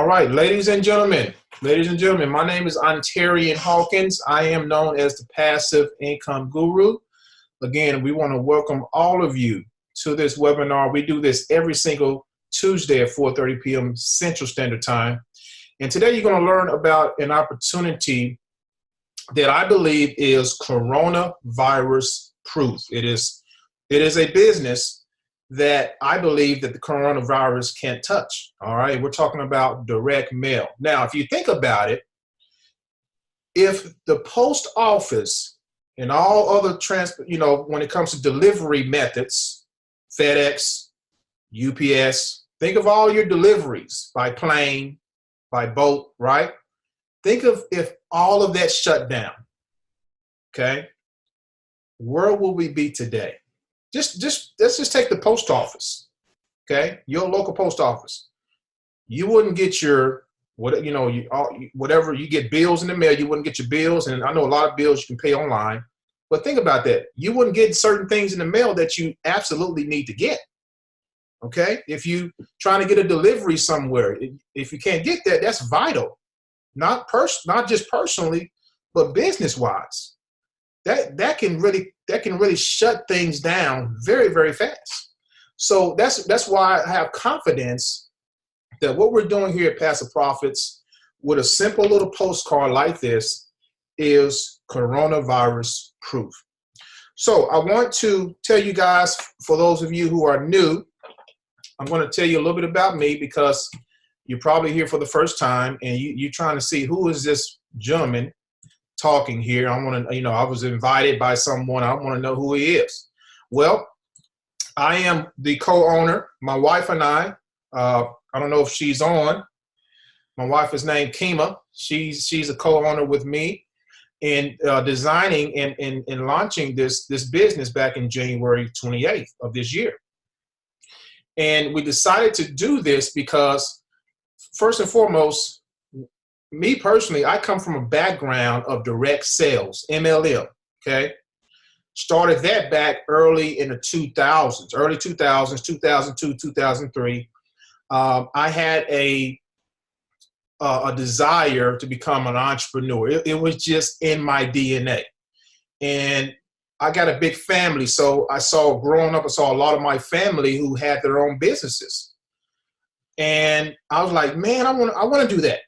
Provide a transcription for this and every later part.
right, ladies and gentlemen, my name is Ontarian Hawkins. I am known as the Passive Income Guru. Again, we want to welcome all of you to this webinar. We do this every single Tuesday at 4:30 p.m. Central Standard Time. And today you're going to learn about an opportunity that I believe is coronavirus proof. It is a business that I believe that the coronavirus can't touch. All right, we're talking about direct mail. Now, if you think about it, if the post office and all other when it comes to delivery methods, FedEx, UPS, think of all your deliveries by plane, by boat, right? Think of if all of that shut down, okay? Where will we be today? Let's just take the post office, okay? Your local post office. You wouldn't get your whatever you get bills in the mail. You wouldn't get your bills, and I know a lot of bills you can pay online. But think about that. You wouldn't get certain things in the mail that you absolutely need to get. Okay? If you trying to get a delivery somewhere, if you can't get that, that's vital. Not just personally, but business-wise. That can really shut things down very, very fast. So that's why I have confidence that what we're doing here at Passive Profits with a simple little postcard like this is coronavirus proof. So I want to tell you guys, for those of you who are new, I'm going to tell you a little bit about me because you're probably here for the first time and you're trying to see who is this gentleman talking here. I want to, I was invited by someone. I want to know who he is. Well, I am the co-owner. My wife and I don't know if she's on. My wife is named Kima. She's a co-owner with me in designing and launching this business back in January 28th of this year. And we decided to do this because, first and foremost, me personally, I come from a background of direct sales, MLM, okay? Started that back early in the 2000s, early 2000s, 2002, 2003. I had a desire to become an entrepreneur. It was just in my DNA. And I got a big family, so growing up, I saw a lot of my family who had their own businesses. And I was like, man, I want to do that.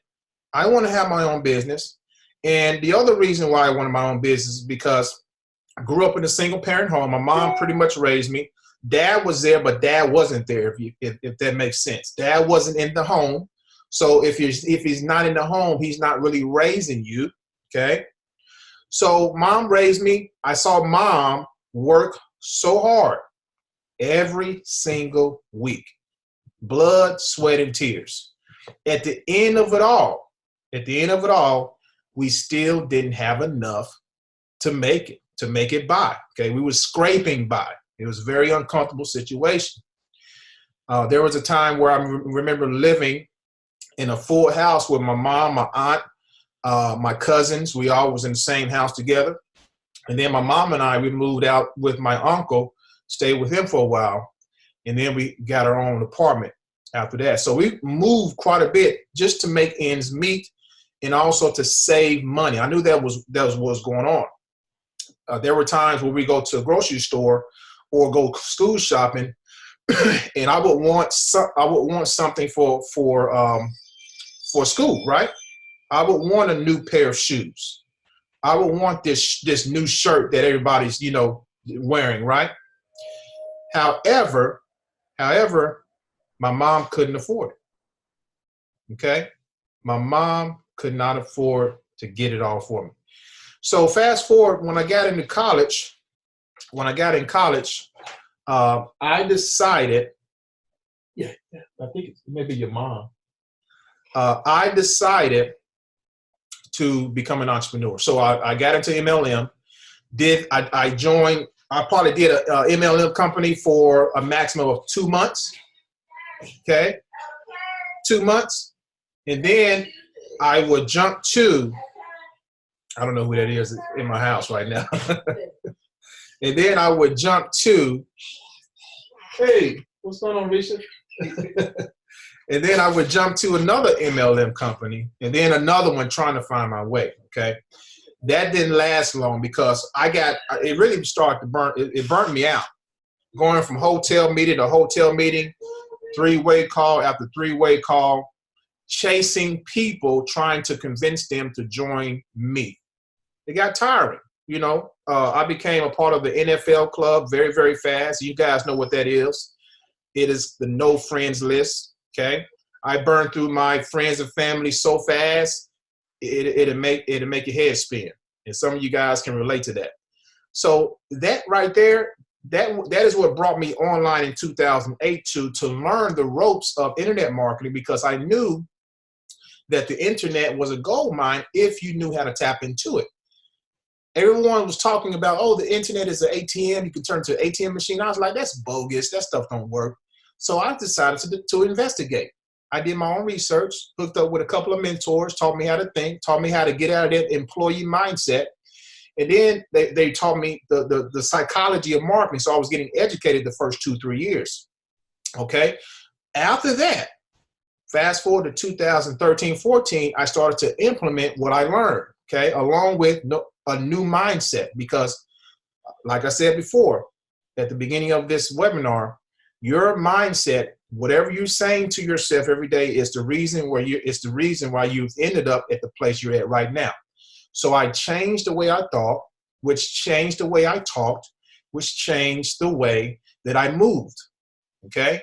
I want to have my own business. And the other reason why I wanted my own business is because I grew up in a single parent home. My mom pretty much raised me. Dad was there, but dad wasn't there, if that makes sense. Dad wasn't in the home. So if he's not in the home, he's not really raising you, okay? So mom raised me. I saw mom work so hard every single week. Blood, sweat, and tears. At the end of it all, we still didn't have enough to make it by. Okay, we were scraping by. It was a very uncomfortable situation. There was a time where I remember living in a full house with my mom, my aunt, my cousins. We all was in the same house together. And then my mom and we moved out with my uncle, stayed with him for a while, and then we got our own apartment after that. So we moved quite a bit just to make ends meet and also to save money. I knew that was what was going on. There were times where we go to a grocery store or go school shopping, and I would want something for school, right? I would want a new pair of shoes. I would want this new shirt that everybody's wearing, right? However, my mom couldn't afford it. Okay, my mom could not afford to get it all for me. So fast forward, when I got in college, I decided, I think it's maybe your mom. I decided to become an entrepreneur. So I got into MLM. I probably did a MLM company for a maximum of 2 months. Okay, 2 months, and then I would jump to, I don't know who that is in my house right now. And then I would jump to, hey, what's going on, Risha? And then I would jump to another MLM company and then another one trying to find my way, okay? That didn't last long because it really started to burn, it burnt me out. Going from hotel meeting to hotel meeting, three-way call after three-way call, chasing people, trying to convince them to join me. It got tiring, you know. I became a part of the NFL club very, very fast. You guys know what that is. It is the no friends list, okay? I burned through my friends and family so fast, it'll make your head spin. And some of you guys can relate to that. So that right there, that is what brought me online in 2008 to learn the ropes of internet marketing, because I knew that the internet was a gold mine if you knew how to tap into it. Everyone was talking about, oh, the internet is an ATM. You can turn to an ATM machine. I was like, that's bogus. That stuff don't work. So I decided to investigate. I did my own research, hooked up with a couple of mentors, taught me how to think, taught me how to get out of that employee mindset. And then they taught me the psychology of marketing. So I was getting educated the first 2-3 years. Okay. After that, fast forward to 2013-14, I started to implement what I learned, okay, along with a new mindset. Because, like I said before, at the beginning of this webinar, your mindset, whatever you're saying to yourself every day, is the reason why you've ended up at the place you're at right now. So I changed the way I thought, which changed the way I talked, which changed the way that I moved, okay?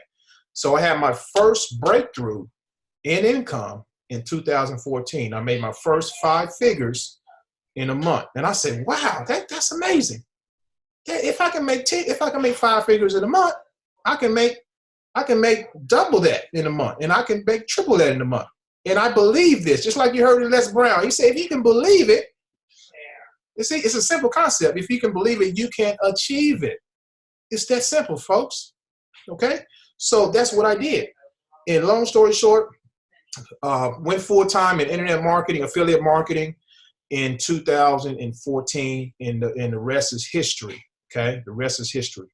So I had my first breakthrough in income in 2014. I made my first 5 figures in a month. And I said, wow, that's amazing. If I can make 5 figures in a month, I can make double that in a month, and I can make triple that in a month. And I believe this, just like you heard in Les Brown. He said, if you can believe it, you see, it's a simple concept. If you can believe it, you can achieve it. It's that simple, folks. Okay? So that's what I did. And long story short, went full-time in internet marketing, affiliate marketing in 2014, and the rest is history. Okay? The rest is history.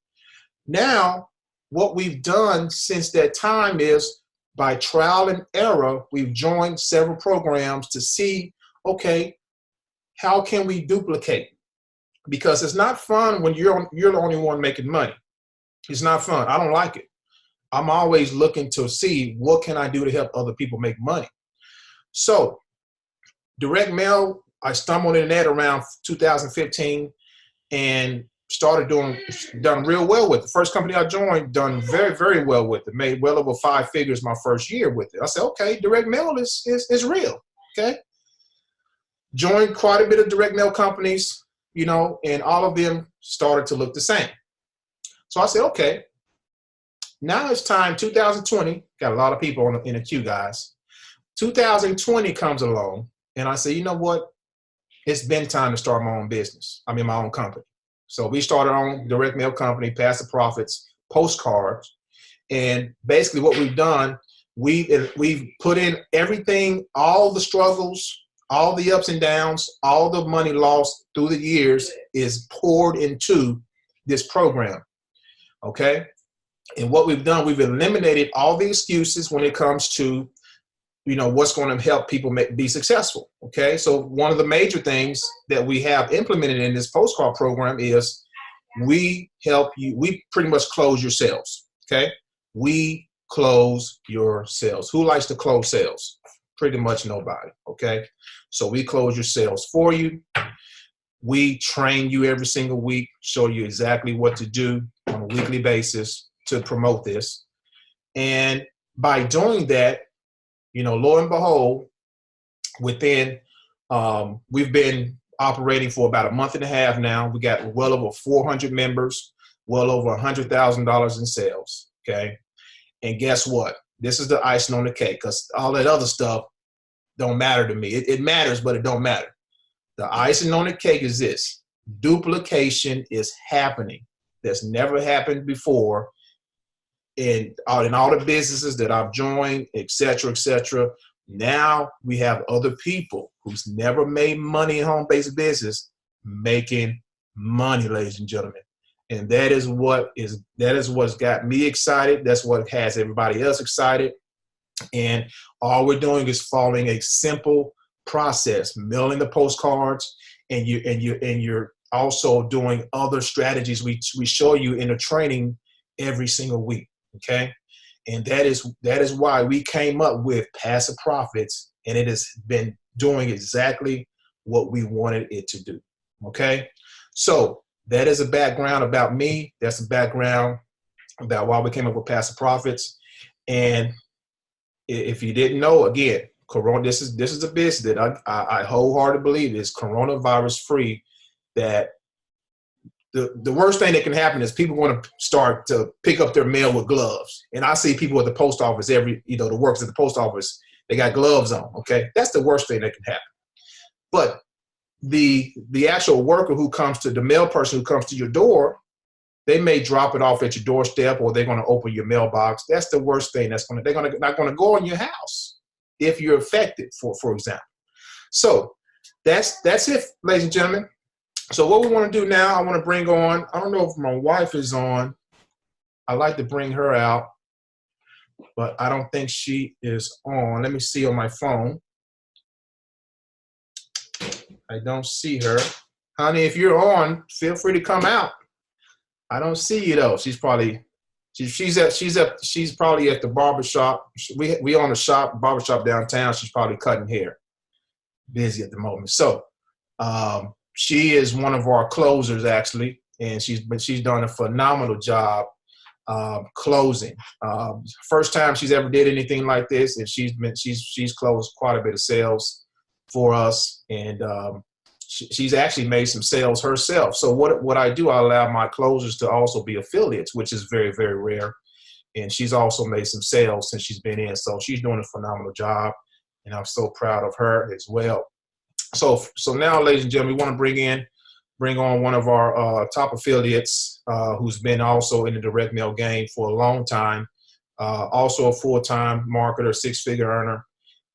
Now, what we've done since that time is, by trial and error, we've joined several programs to see, okay, how can we duplicate? Because it's not fun when you're the only one making money. It's not fun. I don't like it. I'm always looking to see what can I do to help other people make money. So direct mail, I stumbled in that around 2015 and done real well with it. The first company I joined, done very, very well with it. Made well over 5 figures my first year with it. I said, okay, direct mail is real. Okay. Joined quite a bit of direct mail companies, you know, and all of them started to look the same. So I said, okay, now it's time. 2020, got a lot of people in the queue, guys. 2020 comes along, and I say, you know what? It's been time to start my own business. I mean, my own company. So we started our own direct mail company, Pass the Profits, postcards. And basically what we've done, we've put in everything, all the struggles, all the ups and downs, all the money lost through the years is poured into this program, okay? And what we've done, we've eliminated all the excuses when it comes to, you know, what's going to help people be successful, okay? So one of the major things that we have implemented in this postcard program is we help you, we pretty much close your sales, okay? We close your sales. Who likes to close sales? Pretty much nobody, okay? So we close your sales for you. We train you every single week, show you exactly what to do on a weekly basis to promote this. And by doing that, you know, lo and behold, within, we've been operating for about a month and a half now. We got well over 400 members, well over $100,000 in sales, okay? And guess what? This is the icing on the cake, because all that other stuff don't matter to me. It matters, but it don't matter. The icing on the cake is this. Duplication is happening. That's never happened before in all the businesses that I've joined, et cetera, et cetera. Now we have other people who's never made money in home-based business making money, ladies and gentlemen. And that is what's got me excited. That's what has everybody else excited. And all we're doing is following a simple process, mailing the postcards, and you're also doing other strategies we show you in the training every single week. Okay. And that is why we came up with Passive Profits, and it has been doing exactly what we wanted it to do. Okay. So that is a background about me. That's a background about why we came up with Passive Profits. And if you didn't know, again, Corona, this is a business that I wholeheartedly believe is coronavirus free. That the worst thing that can happen is people want to start to pick up their mail with gloves. And I see people at the post office, the workers at the post office, they got gloves on. Okay, that's the worst thing that can happen. But the actual worker who comes to the mail person who comes to your door, they may drop it off at your doorstep, or they're going to open your mailbox. That's the worst thing. They're not going to go in your house if you're affected, for example. So that's it, ladies and gentlemen. So what we want to do now, I want to bring on, I don't know if my wife is on. I like to bring her out, but I don't think she is on. Let me see on my phone. I don't see her. Honey, if you're on, feel free to come out. I don't see you though. She's probably she's probably at the barbershop. We own a barbershop downtown. She's probably cutting hair. Busy at the moment. So she is one of our closers actually, and she's done a phenomenal job closing. First time she's ever did anything like this, and she's closed quite a bit of sales for us, and she's actually made some sales herself. So what I do, I allow my closers to also be affiliates, which is very, very rare. And she's also made some sales since she's been in. So she's doing a phenomenal job, and I'm so proud of her as well. So now, ladies and gentlemen, we want to bring on one of our top affiliates who's been also in the direct mail game for a long time, also a full-time marketer, six-figure earner.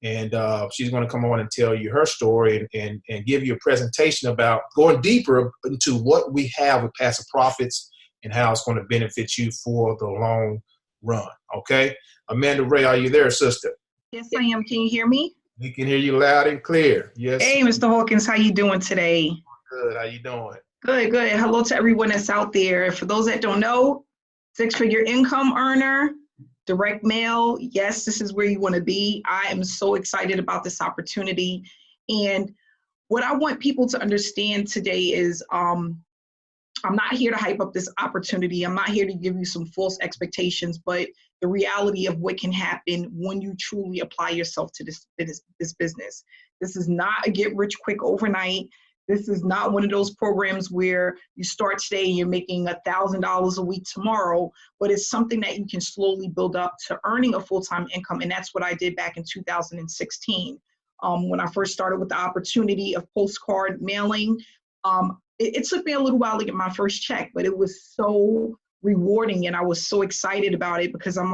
And she's going to come on and tell you her story and give you a presentation about going deeper into what we have with Passive Profits and how it's going to benefit you for the long run. Okay. Amanda Wray, are you there, sister? Yes, I am. Can you hear me? We can hear you loud and clear. Yes. Hey, Mr. Hawkins, how you doing today? Good. How you doing? Good, good. Hello to everyone that's out there. For those that don't know, six-figure income earner, direct mail. Yes, this is where you want to be. I am so excited about this opportunity. And what I want people to understand today is I'm not here to hype up this opportunity. I'm not here to give you some false expectations, but the reality of what can happen when you truly apply yourself to this business. This is not a get rich quick overnight. This is not one of those programs where you start today and you're making $1,000 a week tomorrow, but it's something that you can slowly build up to earning a full-time income. And that's what I did back in 2016. When I first started with the opportunity of postcard mailing, it took me a little while to get my first check, but it was so rewarding and I was so excited about it because I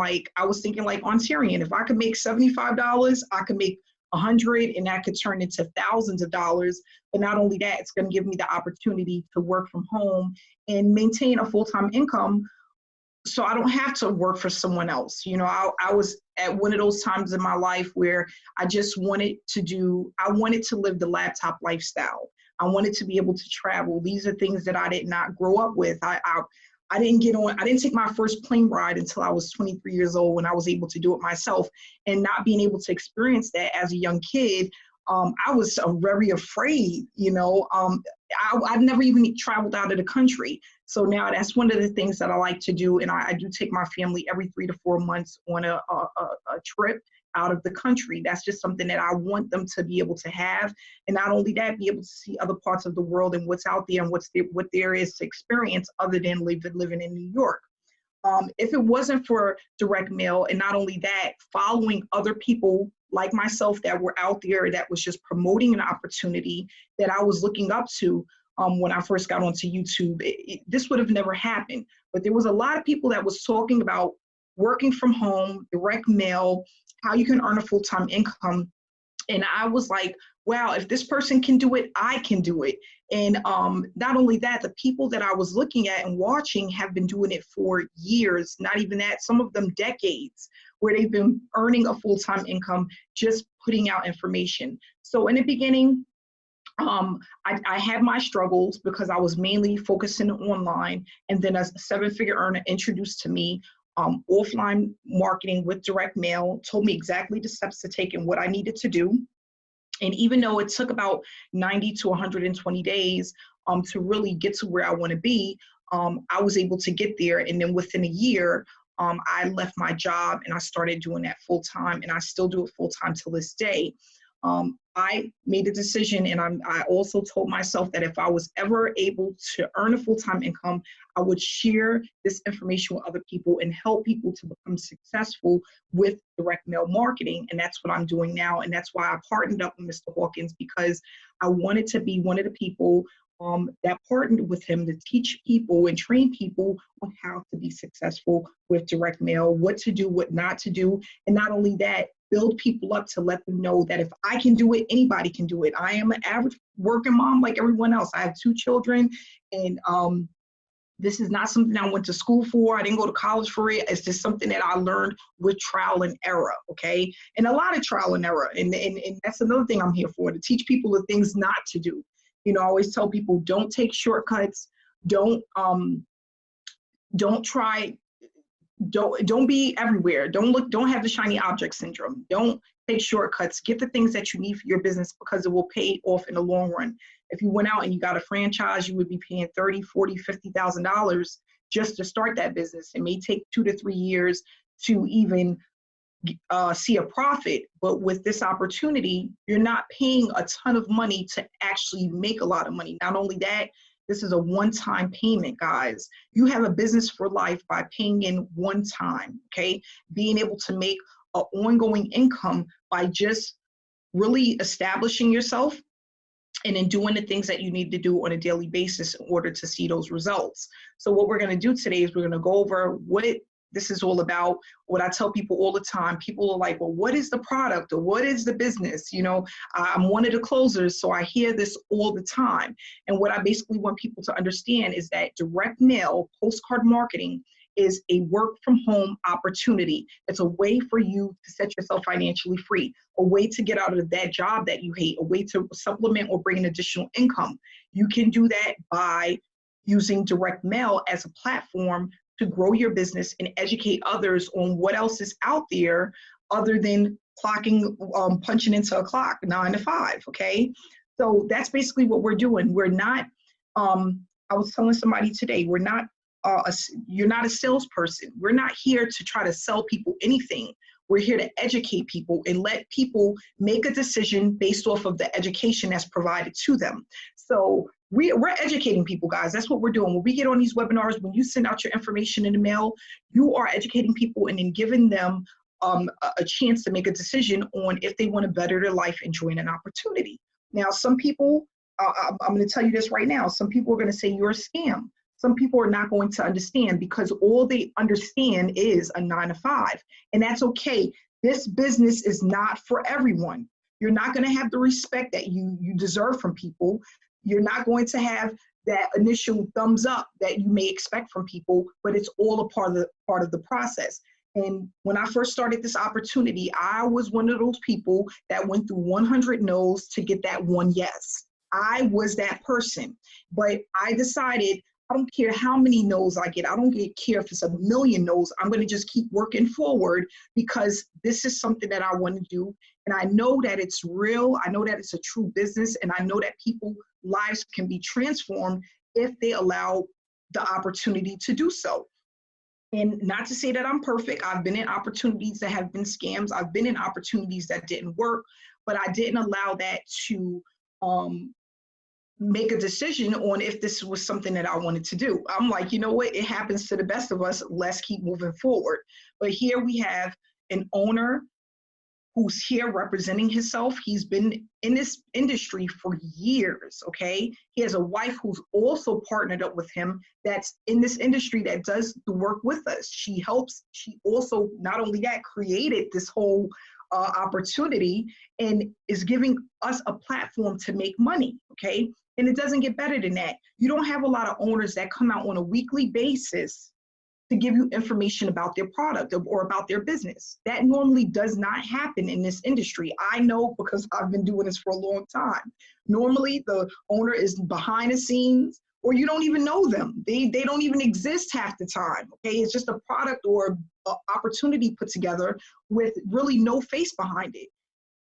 was thinking like Ontarian, if I could make $75, I could make 100 and that could turn into thousands of dollars. But not only that, it's going to give me the opportunity to work from home and maintain a full-time income so I don't have to work for someone else. You know, I was at one of those times in my life where I just wanted to live the laptop lifestyle. I wanted to be able to travel. These are things that I did not grow up with. I didn't take my first plane ride until I was 23 years old when I was able to do it myself. And not being able to experience that as a young kid, I was very afraid, you know. I've never even traveled out of the country. So now that's one of the things that I like to do. And I do take my family every 3 to 4 months on a trip out of the country. That's just something that I want them to be able to have. And not only that, be able to see other parts of the world and what's out there and what there is to experience other than living in New York. If it wasn't for direct mail, and not only that, following other people like myself that were out there that was just promoting an opportunity that I was looking up to when I first got onto YouTube, this would have never happened. But there was a lot of people that was talking about working from home, direct mail, how you can earn a full-time income. And I was like, wow, if this person can do it, I can do it. And not only that, the people that I was looking at and watching have been doing it for years, not even that, some of them decades, where they've been earning a full-time income, just putting out information. So in the beginning, I had my struggles because I was mainly focusing online, and then a seven-figure earner introduced to me offline marketing with direct mail, told me exactly the steps to take and what I needed to do. And even though it took about 90 to 120 days to really get to where I want to be, I was able to get there. And then within a year, I left my job and I started doing that full time, and I still do it full time till this day. I made a decision, and I also told myself that if I was ever able to earn a full-time income, I would share this information with other people and help people to become successful with direct mail marketing. And that's what I'm doing now. And that's why I partnered up with Mr. Hawkins, because I wanted to be one of the people that partnered with him to teach people and train people on how to be successful with direct mail, what to do, what not to do. And not only that, build people up to let them know that if I can do it, anybody can do it. I am an average working mom like everyone else. I have 2 children, and this is not something I went to school for. I didn't go to college for it. It's just something that I learned with trial and error, okay? And a lot of trial and error. And that's another thing I'm here for, to teach people the things not to do. You know, I always tell people, don't take shortcuts. Don't be everywhere. Don't have the shiny object syndrome. Don't take shortcuts. Get the things that you need for your business, because it will pay off in the long run. If you went out and you got a franchise, you would be paying $30,000, $40,000, $50,000 just to start that business. It may take 2 to 3 years to even see a profit. But with this opportunity, you're not paying a ton of money to actually make a lot of money. Not only that, this is a one-time payment, guys. You have a business for life by paying in one time, okay? Being able to make an ongoing income by just really establishing yourself and then doing the things that you need to do on a daily basis in order to see those results. So what we're gonna do today is we're gonna go over what this is all about. What I tell people all the time, people are like, well, what is the product, or what is the business? You know, I'm one of the closers, so I hear this all the time. And what I basically want people to understand is that direct mail, postcard marketing, is a work from home opportunity. It's a way for you to set yourself financially free, a way to get out of that job that you hate, a way to supplement or bring in additional income. You can do that by using direct mail as a platform to grow your business and educate others on what else is out there other than punching into a clock, 9 to 5, okay? So that's basically what we're doing. We're not, I was telling somebody today, you're not a salesperson. We're not here to try to sell people anything. We're here to educate people and let people make a decision based off of the education that's provided to them. So we're educating people, guys. That's what we're doing. When we get on these webinars, when you send out your information in the mail, you are educating people and then giving them a chance to make a decision on if they want to better their life and join an opportunity. Now, some people, I'm going to tell you this right now, some people are going to say you're a scam. Some people are not going to understand, because all they understand is a 9 to 5. And that's okay. This business is not for everyone. You're not going to have the respect that you deserve from people. You're not going to have that initial thumbs up that you may expect from people, but it's all a part of the process. And when I first started this opportunity, I was one of those people that went through 100 no's to get that one yes. I was that person. But I decided, I don't care how many no's I get. I don't care if it's a million no's. I'm going to just keep working forward, because this is something that I want to do. And I know that it's real. I know that it's a true business. And I know that people's lives can be transformed if they allow the opportunity to do so. And not to say that I'm perfect. I've been in opportunities that have been scams. I've been in opportunities that didn't work, but I didn't allow that to make a decision on if this was something that I wanted to do. I'm like, you know what? It happens to the best of us. Let's keep moving forward. But here we have an owner who's here representing himself. He's been in this industry for years, okay? He has a wife who's also partnered up with him that's in this industry that does the work with us. She helps. She also, not only that, created this whole opportunity and is giving us a platform to make money, okay? And it doesn't get better than that. You don't have a lot of owners that come out on a weekly basis to give you information about their product or about their business. That normally does not happen in this industry. I know because I've been doing this for a long time. Normally the owner is behind the scenes, or you don't even know them. They don't even exist half the time, okay? It's just a product or opportunity put together with really no face behind it.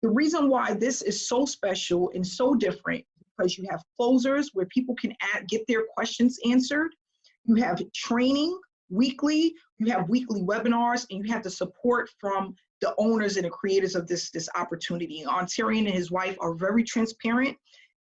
The reason why this is so special and so different, because you have closers where people can get their questions answered. You have training weekly, you have weekly webinars, and you have the support from the owners and the creators of this opportunity. Ontarian and his wife are very transparent.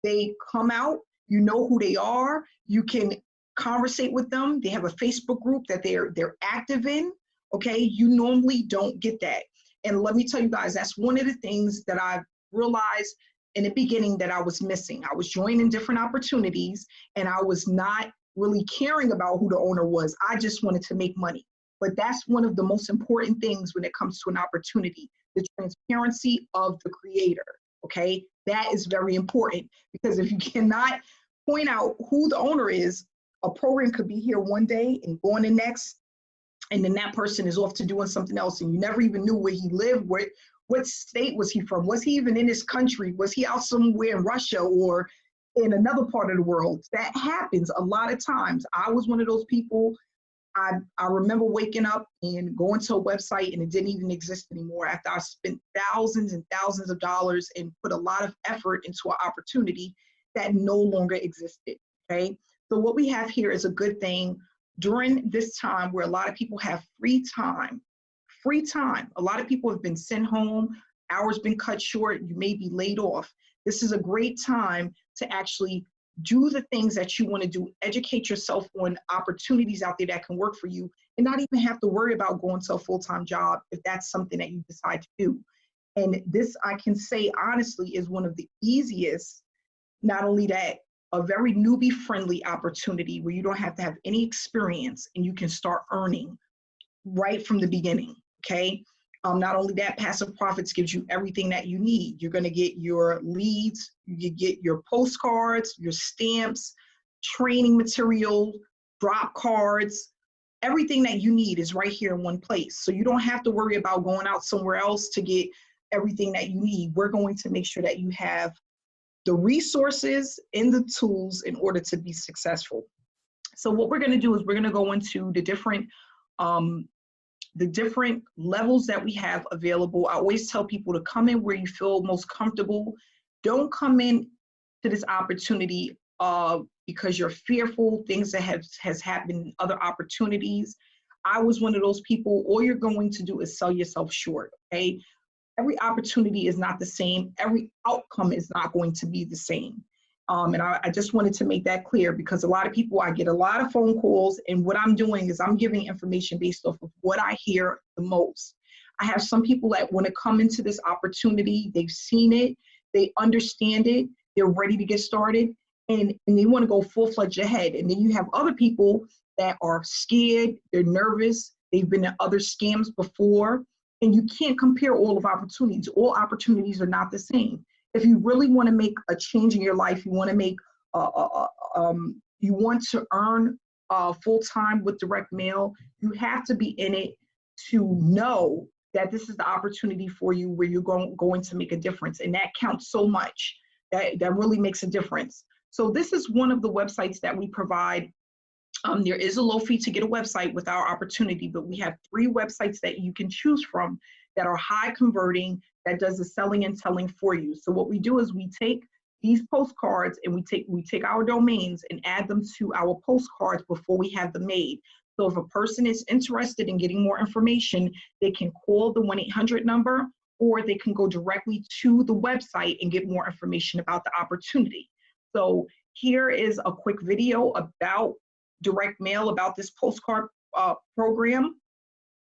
They come out, you know who they are, you can conversate with them. They have a Facebook group that they're active in, okay? You normally don't get that. And let me tell you guys, that's one of the things that I've realized in the beginning that I was missing. I was joining different opportunities and I was not really caring about who the owner was. I just wanted to make money. But that's one of the most important things when it comes to an opportunity, the transparency of the creator, okay? That is very important, because if you cannot point out who the owner is, a program could be here one day and go on the next, and then that person is off to doing something else, and you never even knew where he lived, what state was he from? Was he even in this country? Was he out somewhere in Russia or in another part of the world? That happens a lot of times. I was one of those people. I remember waking up and going to a website and it didn't even exist anymore after I spent thousands and thousands of dollars and put a lot of effort into an opportunity that no longer existed, okay? So what we have here is a good thing during this time where a lot of people have free time. A lot of people have been sent home, hours been cut short, you may be laid off. This is a great time to actually do the things that you want to do, educate yourself on opportunities out there that can work for you, and not even have to worry about going to a full-time job if that's something that you decide to do. And this, I can say honestly, is one of the easiest, not only that, a very newbie friendly opportunity where you don't have to have any experience and you can start earning right from the beginning, okay? Not only that, Passive Profits gives you everything that you need. You're gonna get your leads, you get your postcards, your stamps, training material, drop cards, everything that you need is right here in one place. So you don't have to worry about going out somewhere else to get everything that you need. We're going to make sure that you have the resources and the tools in order to be successful. So what we're gonna do is we're gonna go into the different levels that we have available. I always tell people to come in where you feel most comfortable. Don't come in to this opportunity because you're fearful, things that has happened in other opportunities. I was one of those people. All you're going to do is sell yourself short, okay? Every opportunity is not the same. Every outcome is not going to be the same. And I just wanted to make that clear, because a lot of people, I get a lot of phone calls, and what I'm doing is I'm giving information based off of what I hear the most. I have some people that want to come into this opportunity, they've seen it, they understand it, they're ready to get started, and they want to go full-fledged ahead. And then you have other people that are scared, they're nervous, they've been in other scams before, and you can't compare all of opportunities. All opportunities are not the same. If you really want to make a change in your life, you want to make, you want to earn full-time with direct mail, you have to be in it to know that this is the opportunity for you where you're going to make a difference. And that counts so much. That really makes a difference. So this is one of the websites that we provide. There is a low fee to get a website with our opportunity, but we have 3 websites that you can choose from that are high converting, that does the selling and selling for you. So what we do is we take these postcards and we take our domains and add them to our postcards before we have them made. So if a person is interested in getting more information, they can call the 1-800 number, or they can go directly to the website and get more information about the opportunity. So here is a quick video about direct mail, about this postcard program.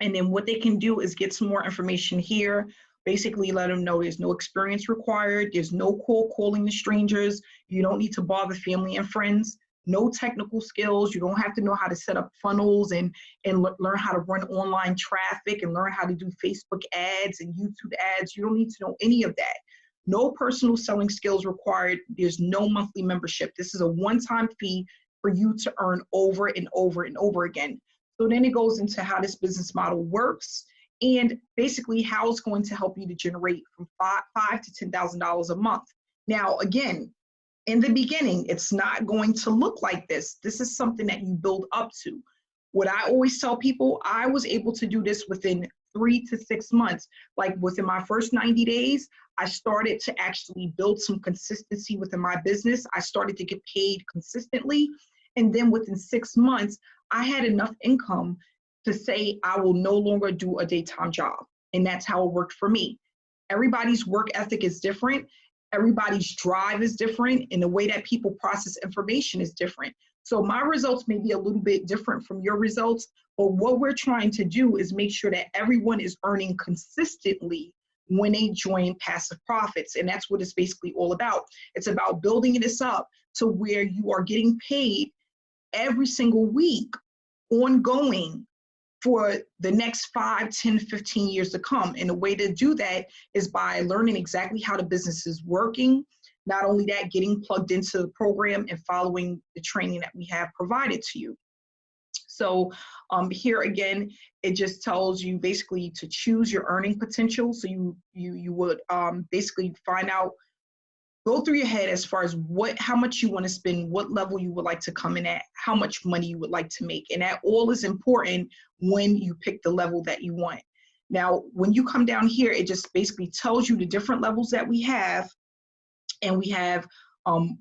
And then what they can do is get some more information here. Basically let them know there's no experience required. There's no calling the strangers. You don't need to bother family and friends. no technical skills. You don't have to know how to set up funnels and learn how to run online traffic and learn how to do Facebook ads and YouTube ads. You don't need to know any of that. No personal selling skills required. There's no monthly membership. This is a one-time fee for you to earn over and over and over again. So then it goes into how this business model works and basically how it's going to help you to generate from $5,000 to $10,000 a month. Now, again, in the beginning, it's not going to look like this. This is something that you build up to. What I always tell people, I was able to do this within 3 to 6 months. Like within my first 90 days, I started to actually build some consistency within my business. I started to get paid consistently. And then within 6 months, I had enough income to say I will no longer do a daytime job. And that's how it worked for me. Everybody's work ethic is different. Everybody's drive is different, and the way that people process information is different. So my results may be a little bit different from your results, but what we're trying to do is make sure that everyone is earning consistently when they join Passive Profits. And that's what it's basically all about. It's about building this up to where you are getting paid every single week, ongoing, for the next 5, 10, 15 years to come. And the way to do that is by learning exactly how the business is working. Not only that, getting plugged into the program and following the training that we have provided to you. So here again, it just tells you basically to choose your earning potential. So you would basically find out, go through your head as far as how much you want to spend, what level you would like to come in at, how much money you would like to make. And that all is important when you pick the level that you want. Now, when you come down here, it just basically tells you the different levels that we have. And we have,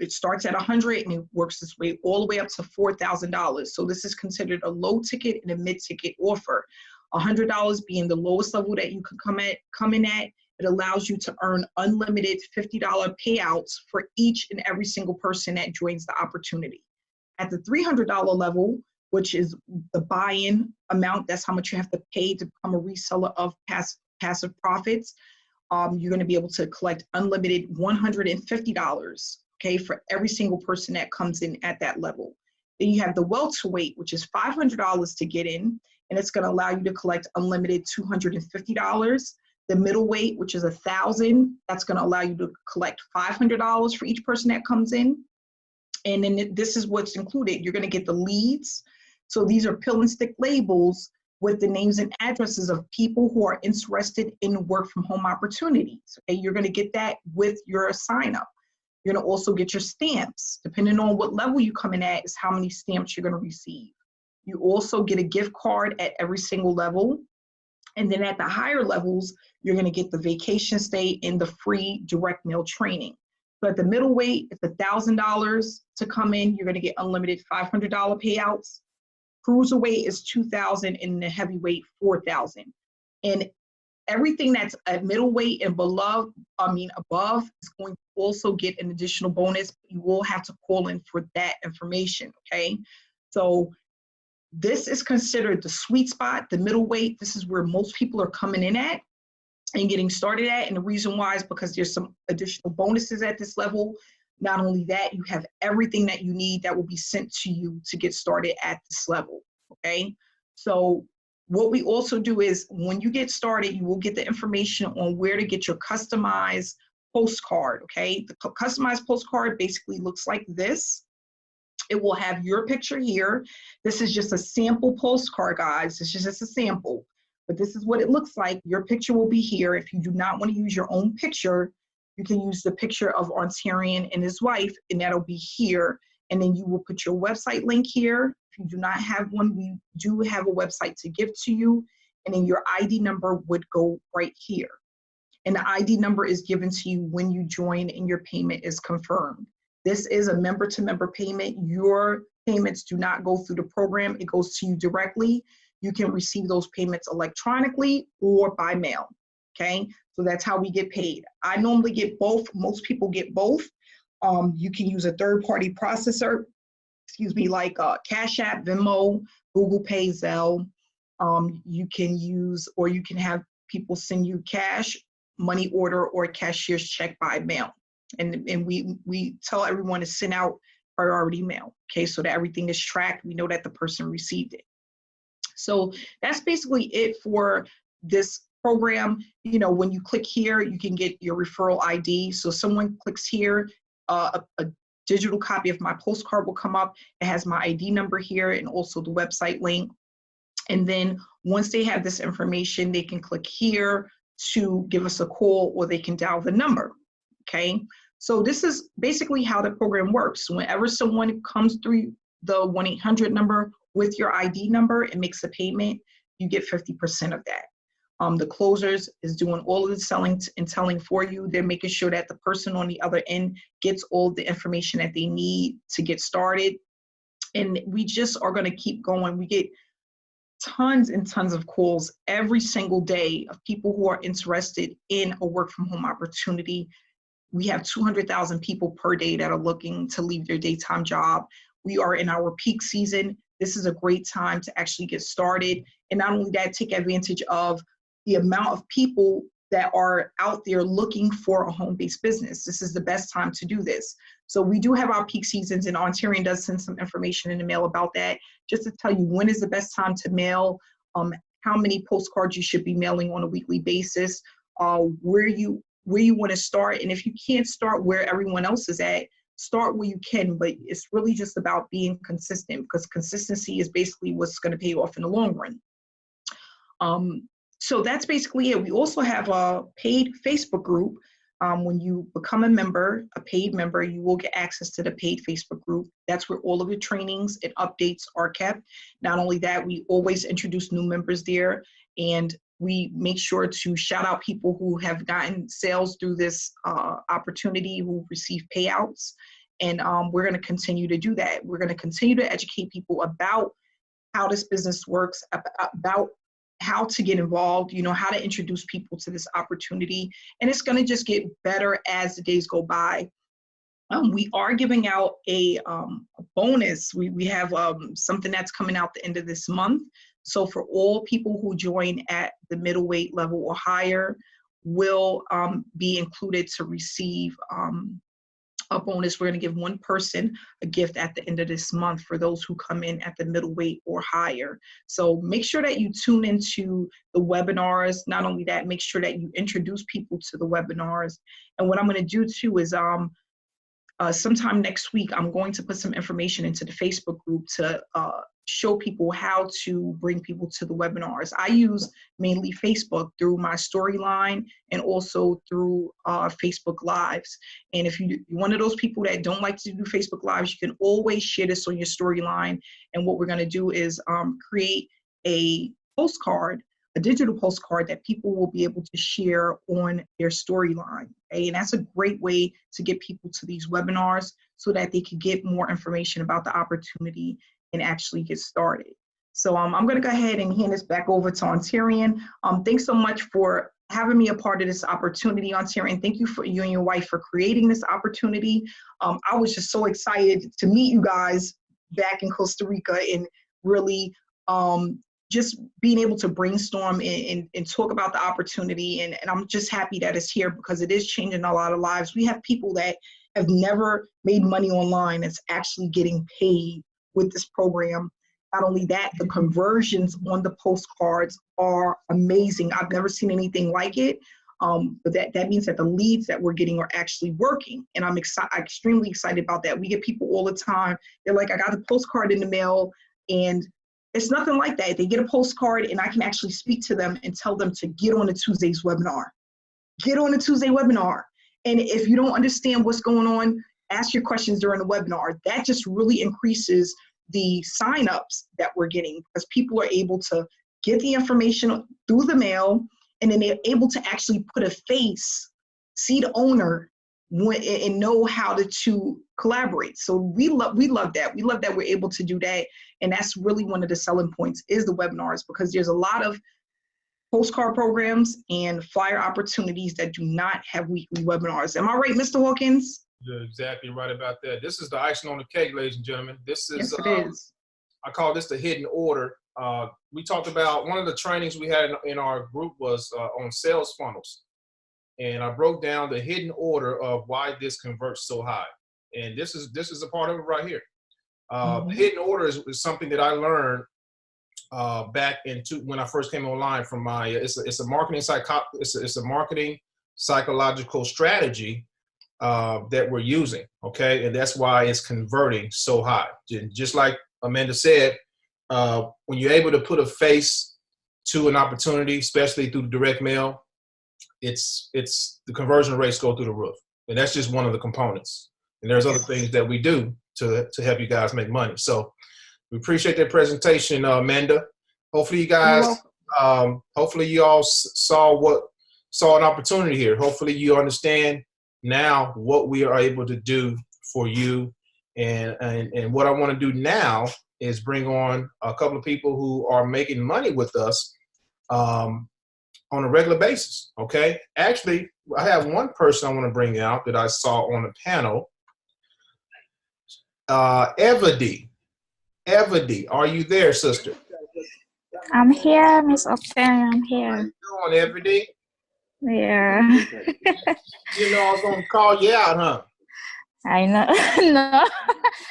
it starts at 100 and it works its way all the way up to $4,000. So this is considered a low ticket and a mid ticket offer. $100 being the lowest level that you could come in at. It allows you to earn unlimited $50 payouts for each and every single person that joins the opportunity. At the $300 level, which is the buy-in amount, that's how much you have to pay to become a reseller of Passive Profits. You're going to be able to collect unlimited $150, okay, for every single person that comes in at that level. Then you have the welterweight, which is $500 to get in, and it's going to allow you to collect unlimited $250. The middleweight, which is $1,000, that's going to allow you to collect $500 for each person that comes in. And then this is what's included. You're going to get the leads. So these are pill and stick labels with the names and addresses of people who are interested in work from home opportunities. Okay, you're going to get that with your sign up. You're going to also get your stamps. Depending on what level you come in at is how many stamps you're going to receive. You also get a gift card at every single level. And then at the higher levels, you're going to get the vacation stay and the free direct mail training. So at the middleweight, it's $1,000 to come in. You're going to get unlimited $500 payouts. Cruiserweight is $2,000 and the heavyweight $4,000. And everything that's at middleweight and above is going to also get an additional bonus. You will have to call in for that information, okay? So this is considered the sweet spot, the middleweight. This is where most people are coming in at and getting started at. And the reason why is because there's some additional bonuses at this level. Not only that, you have everything that you need that will be sent to you to get started at this level, okay? So what we also do is when you get started, you will get the information on where to get your customized postcard, okay? The customized postcard basically looks like this. It will have your picture here. This is just a sample postcard, guys. This is just a sample, but this is what it looks like. Your picture will be here. If you do not want to use your own picture, you can use the picture of Ontarian and his wife, and that'll be here. And then you will put your website link here. If you do not have one, we do have a website to give to you. And then your ID number would go right here. And the ID number is given to you when you join and your payment is confirmed. This is a member-to-member payment. Your payments do not go through the program. It goes to you directly. You can receive those payments electronically or by mail, okay? So that's how we get paid. I normally get both. Most people get both. You can use a third-party processor, like Cash App, Venmo, Google Pay, Zelle. You can use, or you can have people send you cash, money order, or a cashier's check by mail. And we tell everyone to send out priority mail, okay, so that everything is tracked. We know that the person received it. So that's basically it for this program. You know, when you click here, you can get your referral ID. So someone clicks here, a digital copy of my postcard will come up. It has my ID number here and also the website link. And then once they have this information, they can click here to give us a call, or they can dial the number, okay? So this is basically how the program works. Whenever someone comes through the 1-800 number with your ID number and makes a payment, you get 50% of that. The closers is doing all of the selling and telling for you. They're making sure that the person on the other end gets all the information that they need to get started. And we just are going to keep going. We get tons and tons of calls every single day of people who are interested in a work from home opportunity. We have 200,000 people per day that are looking to leave their daytime job. We are in our peak season. This is a great time to actually get started. And not only that, take advantage of the amount of people that are out there looking for a home-based business. This is the best time to do this. So we do have our peak seasons, and Ontarian does send some information in the mail about that, just to tell you when is the best time to mail, how many postcards you should be mailing on a weekly basis, where you want to start. And if you can't start where everyone else is at, start where you can, but it's really just about being consistent, because consistency is basically what's going to pay you off in the long run. So that's basically it. We also have a paid Facebook group. When you become a member, a paid member, you will get access to the paid Facebook group. That's where all of the trainings and updates are kept. Not only that, we always introduce new members there, and we make sure to shout out people who have gotten sales through this opportunity, who receive payouts. And we're going to continue to do that. We're going to continue to educate people about how this business works, about how to get involved, you know, how to introduce people to this opportunity. And it's going to just get better as the days go by. We are giving out a bonus. We have something that's coming out the end of this month. So for all people who join at the middleweight level or higher, will be included to receive a bonus. We're going to give one person a gift at the end of this month for those who come in at the middleweight or higher. So make sure that you tune into the webinars. Not only that, make sure that you introduce people to the webinars. And what I'm going to do too is sometime next week, I'm going to put some information into the Facebook group to show people how to bring people to the webinars. I use mainly Facebook through my storyline and also through Facebook Lives. And if you're one of those people that don't like to do Facebook Lives, you can always share this on your storyline. And what we're going to do is create a postcard, a digital postcard that people will be able to share on their storyline. Okay? And that's a great way to get people to these webinars so that they can get more information about the opportunity and actually get started. So I'm going to go ahead and hand this back over to Ontarian. Thanks so much for having me a part of this opportunity, Ontarian. Thank you for you and your wife for creating this opportunity. I was just so excited to meet you guys back in Costa Rica and really just being able to brainstorm and talk about the opportunity. And I'm just happy that it's here because it is changing a lot of lives. We have people that have never made money online that's actually getting paid with this program. Not only that, the conversions on the postcards are amazing. I've never seen anything like it. But that means that the leads that we're getting are actually working. And I'm extremely excited about that. We get people all the time. They're like, I got the postcard in the mail, and it's nothing like that. They get a postcard and I can actually speak to them and tell them to get on a Tuesday's webinar. Get on a Tuesday webinar. And if you don't understand what's going on, ask your questions during the webinar. That just really increases the signups that we're getting because people are able to get the information through the mail, and then they're able to actually put a face, see the owner, and know how to collaborate. So we love that. We love that we're able to do that. And that's really one of the selling points is the webinars, because there's a lot of postcard programs and flyer opportunities that do not have weekly webinars. Am I right, Mr. Hawkins? You're exactly right about that. This is the icing on the cake, ladies and gentlemen. This is, yes, it is. I call this the hidden order. We talked about one of the trainings we had in our group was on sales funnels. And I broke down the hidden order of why this converts so high. And this is a part of it right here. Hidden orders is something that I learned back into when I first came online from my. It's a marketing it's a marketing psychological strategy that we're using. Okay, and that's why it's converting so high. Just like Amanda said, when you're able to put a face to an opportunity, especially through direct mail, it's the conversion rates go through the roof, and that's just one of the components. And there's other things that we do to help you guys make money. So we appreciate that presentation, Amanda. Hopefully you guys, hopefully you all saw an opportunity here. Hopefully you understand now what we are able to do for you. And what I want to do now is bring on a couple of people who are making money with us on a regular basis. Okay. Actually, I have one person I want to bring out that I saw on the panel. Evody, are you there, sister? I'm here, Miss Octavia. I'm here. How you doing, Evody? Yeah. You know I was gonna call you out, huh? I know. No,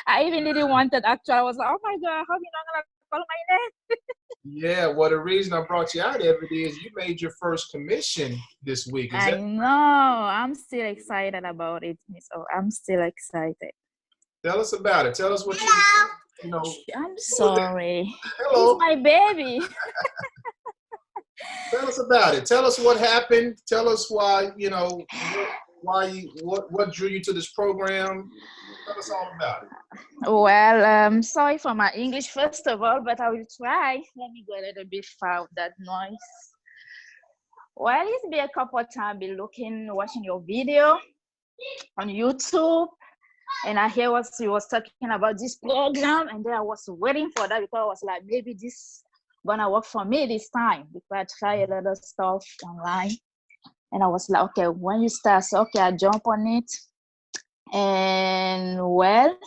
I even didn't want it. Actually, I was like, oh my God, I hope you're not gonna call my name. Yeah. Well, the reason I brought you out, Evody, is you made your first commission this week. I know. I'm still excited about it, Miss. Oh, I'm still excited. Tell us about it. Tell us what you know. I'm sorry. Hello. It's my baby. Tell us about it. Tell us what happened. Tell us why, what drew you to this program. Tell us all about it. Well, sorry for my English, first of all, but I will try. Let me go a little bit far with that noise. Well, it's been a couple of times watching your video on YouTube. And I hear what you was talking about this program, and then I was waiting for that because I was like, maybe this gonna work for me this time, because I try a lot of stuff online. And I was like, okay, when you start, so okay, I jump on it. And well,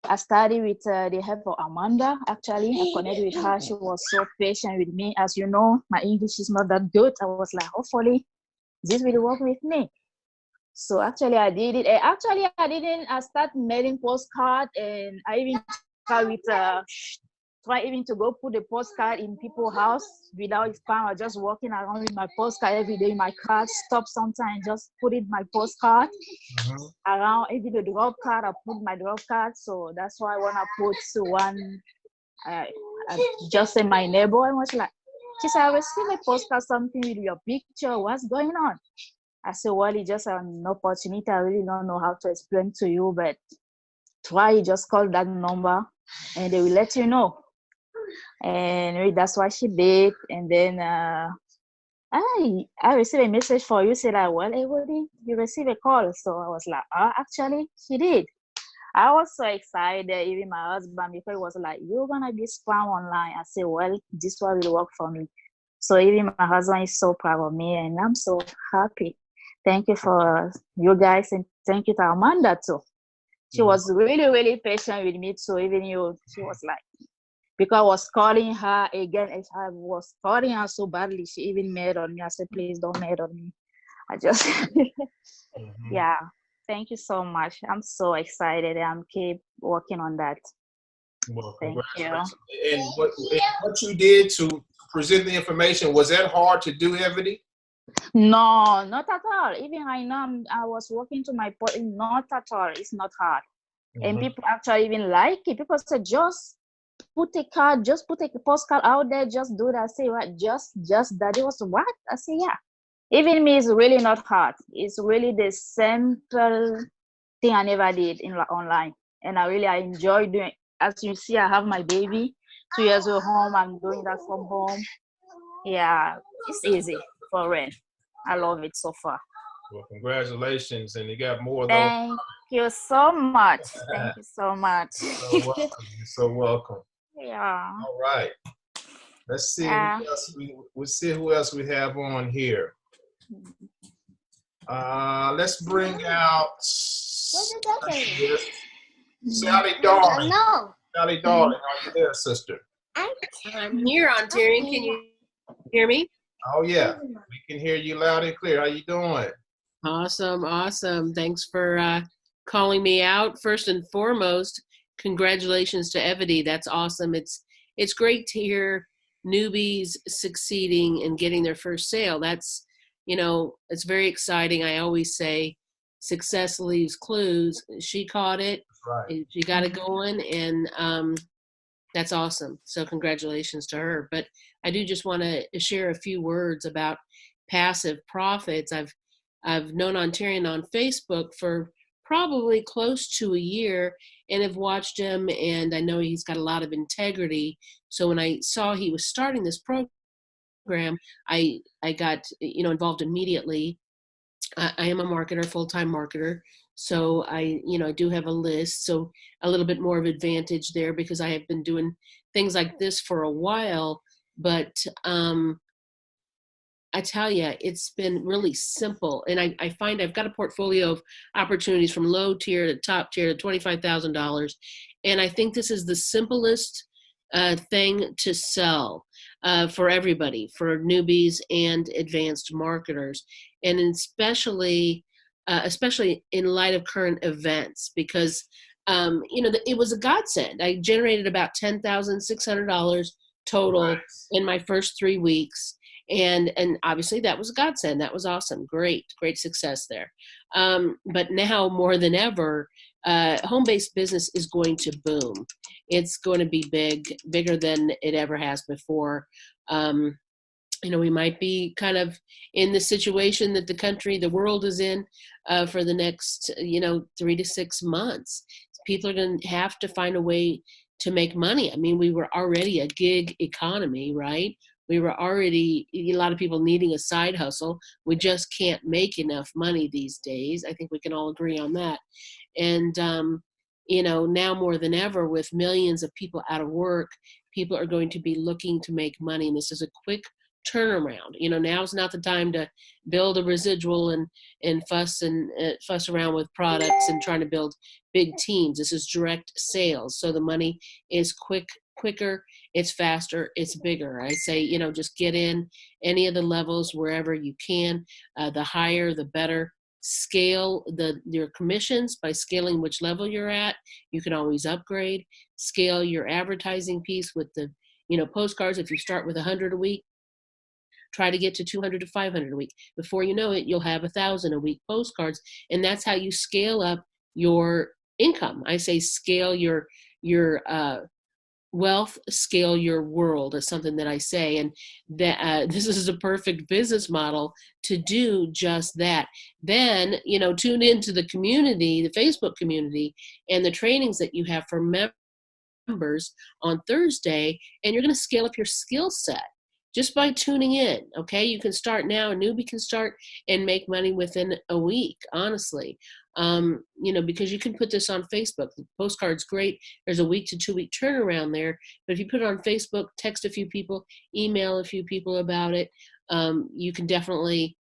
I started with the help of Amanda. Actually, I connected with her. She was so patient with me. As you know, my English is not that good. I was like, hopefully this will work with me. So actually I did it. I started mailing postcard, and I even try even to go put the postcard in people's house without spam. I just walking around with my postcard every day. My car stop sometimes, just put it my postcard around. Even the drop card, I put my drop card. So that's why I wanna put one. I just in my neighbor, and was like, she said, I received a postcard, something with your picture. What's going on? I said, well, it's just an opportunity. I really don't know how to explain to you, but try, just call that number and they will let you know. And that's what she did. And then I received a message for you, said, well, everybody, you received a call. So I was like, actually, she did. I was so excited, even my husband, because he was like, you're going to be spam online. I said, well, this one will work for me. So even my husband is so proud of me, and I'm so happy. Thank you for you guys, and thank you to Amanda too. She was really, really patient with me too. Even she was like, because I was calling her again, and I was calling her so badly, she even made on me. I said, please don't mad on me. I just, yeah. Thank you so much. I'm so excited. I'm keep working on that. Well, thank you. And what you did to present the information, was that hard to do, Evody? No, not at all. Even I know I was working to my point. Not at all. It's not hard. And people actually even like it. People say, just put a card, just put a postcard out there, just do that. I say, what? Just that. It was what? I say, yeah. Even me, it's really not hard. It's really the simple thing I never did online. And I enjoy doing. As you see, I have my baby, 2 years old home. I'm doing that from home. Yeah, it's easy for real. I love it so far. Well, congratulations, and you got more of those. Thank you so much. Thank you so much. You're so welcome. Yeah. All right. Let's see we'll see who else we have on here. Let's bring out Sally Darling. No. Sally Darling, are you there, sister? I'm here, Ontarian. Can you hear me? Oh yeah, we can hear you loud and clear. How you doing? Awesome. Thanks for calling me out. First and foremost, congratulations to Evity. That's awesome. It's great to hear newbies succeeding and getting their first sale. That's, it's very exciting. I always say success leaves clues. She caught it. Right. She got it going, and that's awesome. So congratulations to her. But I do just want to share a few words about passive profits. I've known Ontarian on Facebook for probably close to a year and have watched him, and I know he's got a lot of integrity. So when I saw he was starting this program, I got involved immediately. I am a marketer, full-time marketer. So I do have a list. So a little bit more of advantage there because I have been doing things like this for a while. But I tell you, it's been really simple. And I find I've got a portfolio of opportunities from low tier to top tier to $25,000. And I think this is the simplest thing to sell for everybody, for newbies and advanced marketers. And especially in light of current events, because it was a godsend. I generated about $10,600 total in my first 3 weeks, and obviously that was a godsend. That was awesome, great success there. But now more than ever, home-based business is going to boom. It's going to be bigger than it ever has before. We might be kind of in the situation that the world is in for the next, 3 to 6 months. People are going to have to find a way to make money. I mean, we were already a gig economy, right? We were already a lot of people needing a side hustle. We just can't make enough money these days. I think we can all agree on that. And, now more than ever, with millions of people out of work, people are going to be looking to make money. And this is a quick turnaround. Now's not the time to build a residual and fuss around with products and trying to build big teams. This is direct sales. So the money is quicker, it's faster, it's bigger. I say, just get in any of the levels wherever you can. The higher, the better. Scale your commissions by scaling which level you're at. You can always upgrade. Scale your advertising piece with the, postcards. If you start with 100 a week, try to get to 200 to 500 a week. Before you know it, you'll have 1,000 a week postcards. And that's how you scale up your income. I say scale your wealth, scale your world is something that I say. And that this is a perfect business model to do just that. Then, tune into the community, the Facebook community, and the trainings that you have for members on Thursday, and you're going to scale up your skill set just by tuning in. Okay, you can start now. A newbie can start and make money within a week, honestly. Because you can put this on Facebook. The postcard's great. There's a 1 to 2 week turnaround there. But if you put it on Facebook, text a few people, email a few people about it, you can definitely,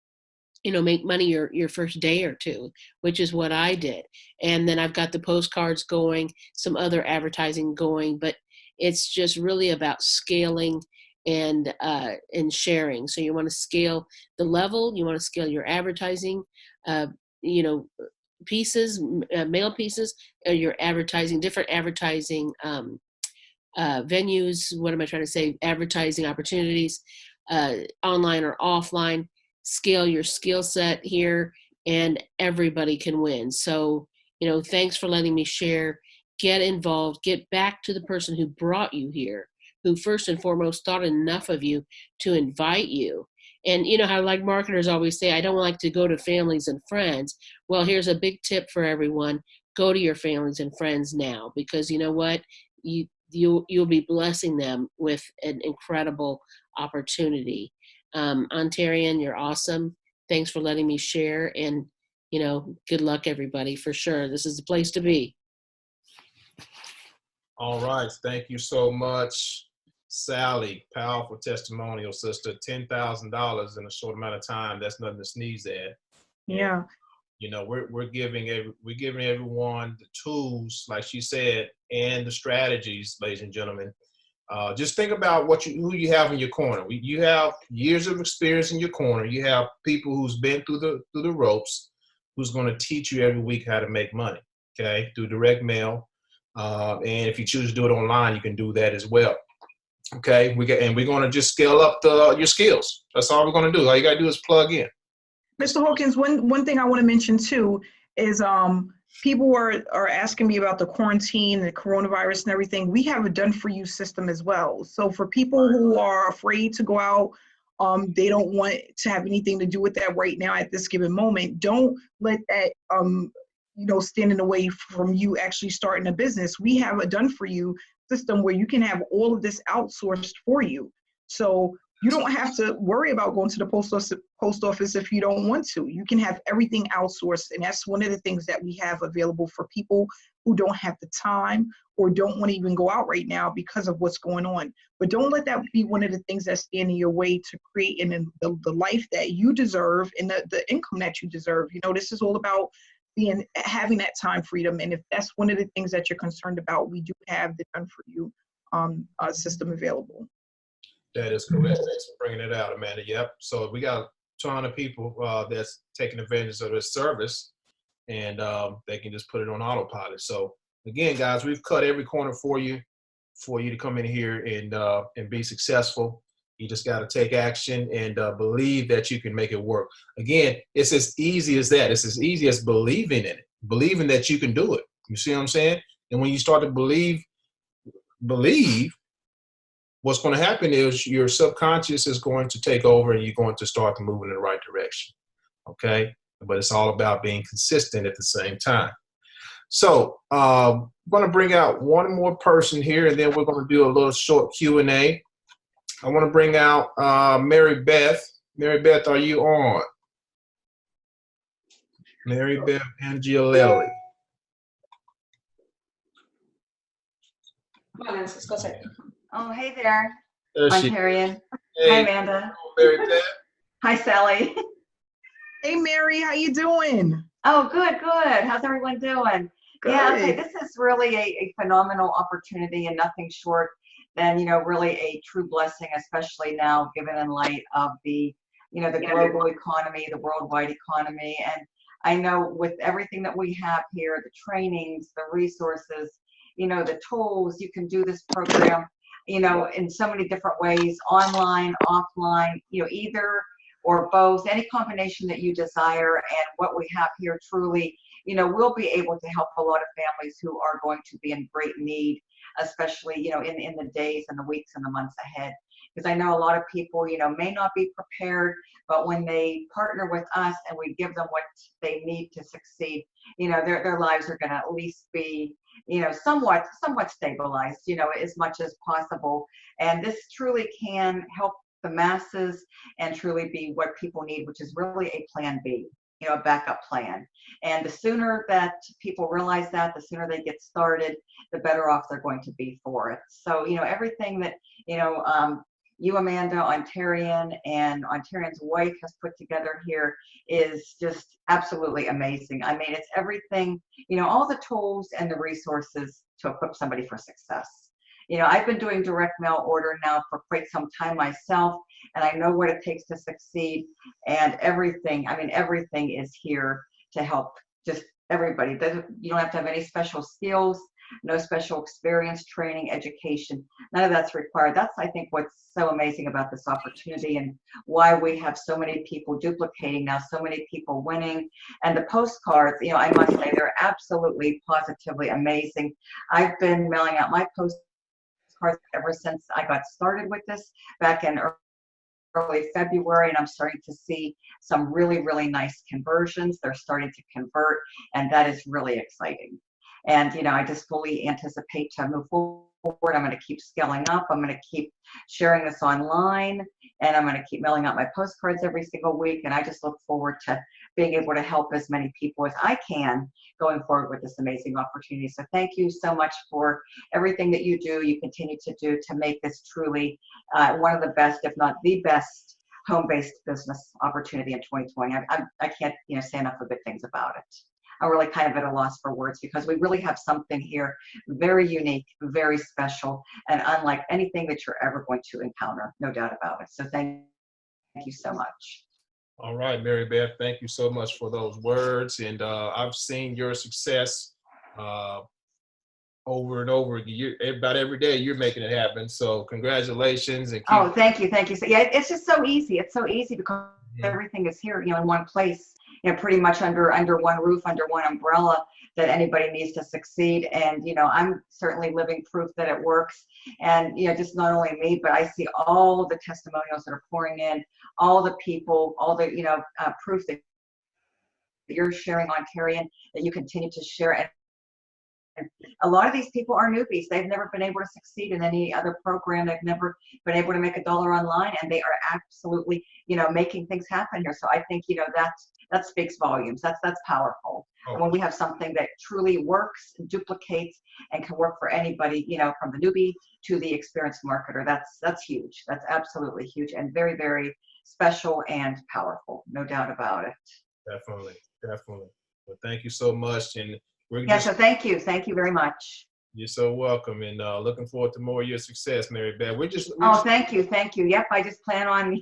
make money your first day or two, which is what I did. And then I've got the postcards going, some other advertising going, but it's just really about scaling and sharing. So you want to scale the level, you want to scale your advertising, pieces, mail pieces, or your advertising, different advertising venues. What am I trying to say? Advertising opportunities, online or offline. Scale your skill set here, and everybody can win. So, thanks for letting me share. Get involved. Get back to the person who brought you here, who first and foremost thought enough of you to invite you. And how like marketers always say, I don't like to go to families and friends. Well, here's a big tip for everyone. Go to your families and friends now, because you know what? You'll be blessing them with an incredible opportunity. Ontarian, you're awesome. Thanks for letting me share, and good luck everybody, for sure. This is the place to be. All right. Thank you so much, Sally. Powerful testimonial, sister. $10,000 in a short amount of time. That's nothing to sneeze at. Yeah. We're giving everyone the tools, like she said, and the strategies, ladies and gentlemen. Just think about who you have in your corner. You have years of experience in your corner. You have people who's been through the ropes, who's going to teach you every week how to make money. okay, through direct mail. And if you choose to do it online, you can do that as well. Okay, we're going to just scale up your skills. That's all we're going to do. All you got to do is plug in. Mr. Hawkins, one thing I want to mention too is people are asking me about the quarantine, the coronavirus and everything. We have a done for you system as well. So for people who are afraid to go out, they don't want to have anything to do with that right now at this given moment. Don't let that stand in the way from you actually starting a business. We have a done for you system where you can have all of this outsourced for you. So you don't have to worry about going to the post office if you don't want to. You can have everything outsourced. And that's one of the things that we have available for people who don't have the time or don't want to even go out right now because of what's going on. But don't let that be one of the things that stand in your way to creating the life that you deserve and the income that you deserve. This is all about having that time freedom. And if that's one of the things that you're concerned about, we do have the done for you system available. That is correct. Thanks for bringing it out, Amanda. Yep. So we got a ton of people that's taking advantage of this service, and they can just put it on autopilot. So again, guys, we've cut every corner for you to come in here and be successful. You just got to take action and believe that you can make it work. Again, it's as easy as that. It's as easy as believing in it, believing that you can do it. You see what I'm saying? And when you start to believe, what's going to happen is your subconscious is going to take over and you're going to start to move in the right direction. Okay? But it's all about being consistent at the same time. So I'm going to bring out one more person here, and then we're going to do a little short Q&A. I want to bring out Mary Beth. Mary Beth, are you on? Mary Beth Angiolelli. Oh, hey there. There she is. Ontarian. Hey, Hi, Amanda. Mary Beth. Hi, Sally. Hey, Mary, how you doing? Oh, good. How's everyone doing? Good. Yeah, okay, this is really a phenomenal opportunity and nothing short than, really a true blessing, especially now given in light of the global economy, the worldwide economy. And I know with everything that we have here, the trainings, the resources, the tools, you can do this program, in so many different ways, online, offline, either or both, any combination that you desire. And what we have here truly, we'll be able to help a lot of families who are going to be in great need, especially, in the days and the weeks and the months ahead. Because I know a lot of people, may not be prepared, but when they partner with us and we give them what they need to succeed, their lives are going to at least be, somewhat stabilized, as much as possible. And this truly can help the masses and truly be what people need, which is really a plan B, a backup plan. And the sooner that people realize that, the sooner they get started, the better off they're going to be for it. So, everything that, you, Amanda, Ontarian, and Ontarian's wife has put together here is just absolutely amazing. I mean, it's everything, all the tools and the resources to equip somebody for success. I've been doing direct mail order now for quite some time myself, and I know what it takes to succeed. And everything is here to help just everybody. You don't have to have any special skills, no special experience, training, education. None of that's required. That's, I think, what's so amazing about this opportunity and why we have so many people duplicating now, so many people winning. And the postcards, I must say, they're absolutely, positively amazing. I've been mailing out my postcards ever since I got started with this back in early February, and I'm starting to see some really, really nice conversions. They're starting to convert, and that is really exciting. And, I just fully anticipate to move forward. I'm going to keep scaling up. I'm going to keep sharing this online, and I'm going to keep mailing out my postcards every single week. And I just look forward to being able to help as many people as I can going forward with this amazing opportunity. So thank you so much for everything that you do, you continue to do to make this truly one of the best, if not the best, home-based business opportunity in 2020. I can't, say enough of good things about it. I'm really kind of at a loss for words because we really have something here very unique, very special, and unlike anything that you're ever going to encounter, no doubt about it. So thank you so much. All right, Mary Beth, thank you so much for those words. And I've seen your success over and over again. About every day you're making it happen. So congratulations and keep. Oh, thank you. So yeah, it's just so easy. It's so easy because everything is here, in one place, pretty much under one roof, under one umbrella, that anybody needs to succeed. And I'm certainly living proof that it works. And just not only me, but I see all the testimonials that are pouring in, all the people, all the proof that you're sharing on Carrie, that you continue to share. And a lot of these people are newbies. They've never been able to succeed in any other program. They've never been able to make $1 online, and they are absolutely, making things happen here. So I think, that speaks volumes. That's powerful. Oh. And when we have something that truly works, duplicates, and can work for anybody, from the newbie to the experienced marketer, that's huge. That's absolutely huge and very, very special and powerful. No doubt about it. Definitely. Well, thank you so much. And so thank you. Thank you very much. You're so welcome, and looking forward to more of your success, Mary Beth. Thank you. Yep, I just plan on,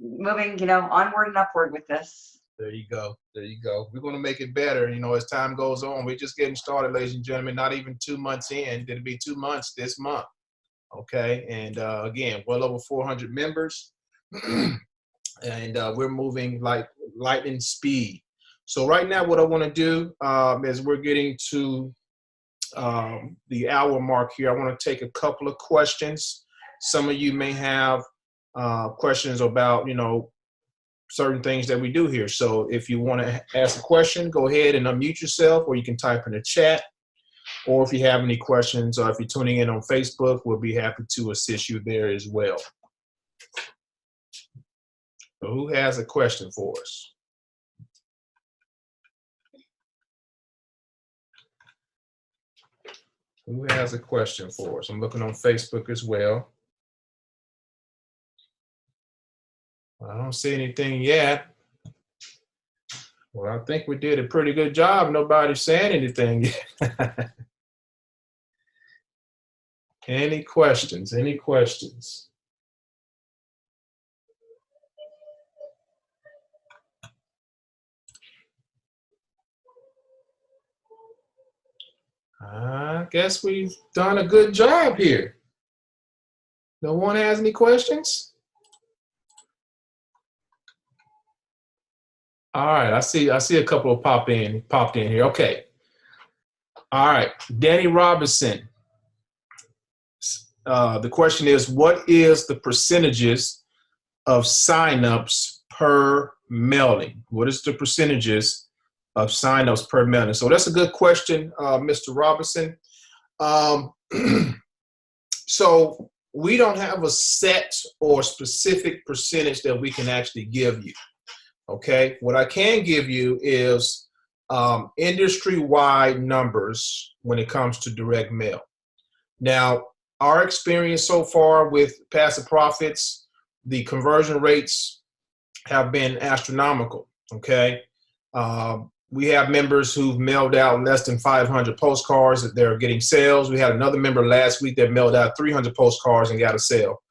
moving, onward and upward with this. There you go. We're going to make it better, as time goes on. We're just getting started, ladies and gentlemen, not even 2 months in. It'll be 2 months this month, okay? And again, well over 400 members, and we're moving like lightning speed. So right now, what I want to do as we're getting to the hour mark here, I want to take a couple of questions. Some of you may have questions about, certain things that we do here. So if you want to ask a question, go ahead and unmute yourself, or you can type in the chat. Or if you have any questions, or if you're tuning in on Facebook, we'll be happy to assist you there as well. So who has a question for us? Who has a question for us? I'm looking on Facebook as well. I don't see anything yet. Well, I think we did a pretty good job. Nobody's saying anything yet. Any questions? I guess we've done a good job here. No one has any questions? All right, I see a couple of popped in here. Okay. All right, Danny Robinson. The question is, what is the percentages of signups per mailing? What is the percentages of signups per mailing? So that's a good question, Mr. Robinson. So we don't have a set or specific percentage that we can actually give you. Okay, what I can give you is industry-wide numbers when it comes to direct mail. Now, our experience so far with Passive Profits, the conversion rates have been astronomical, okay? We have members who've mailed out less than 500 postcards that they're getting sales. We had another member last week that mailed out 300 postcards and got a sale,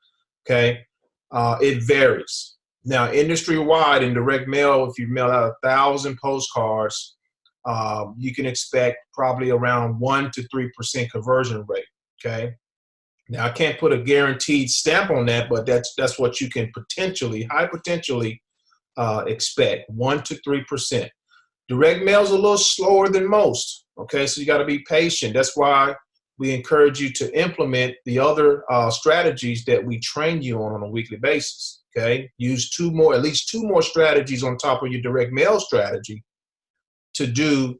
okay? It varies. Now, industry-wide in direct mail, if you mail out 1,000 postcards, you can expect probably around 1 to 3% conversion rate, okay? Now, I can't put a guaranteed stamp on that, but that's what you can high potentially expect, 1 to 3%. Direct mail is a little slower than most, okay? So you got to be patient. That's why we encourage you to implement the other strategies that we train you on a weekly basis, okay? Use at least two more strategies on top of your direct mail strategy to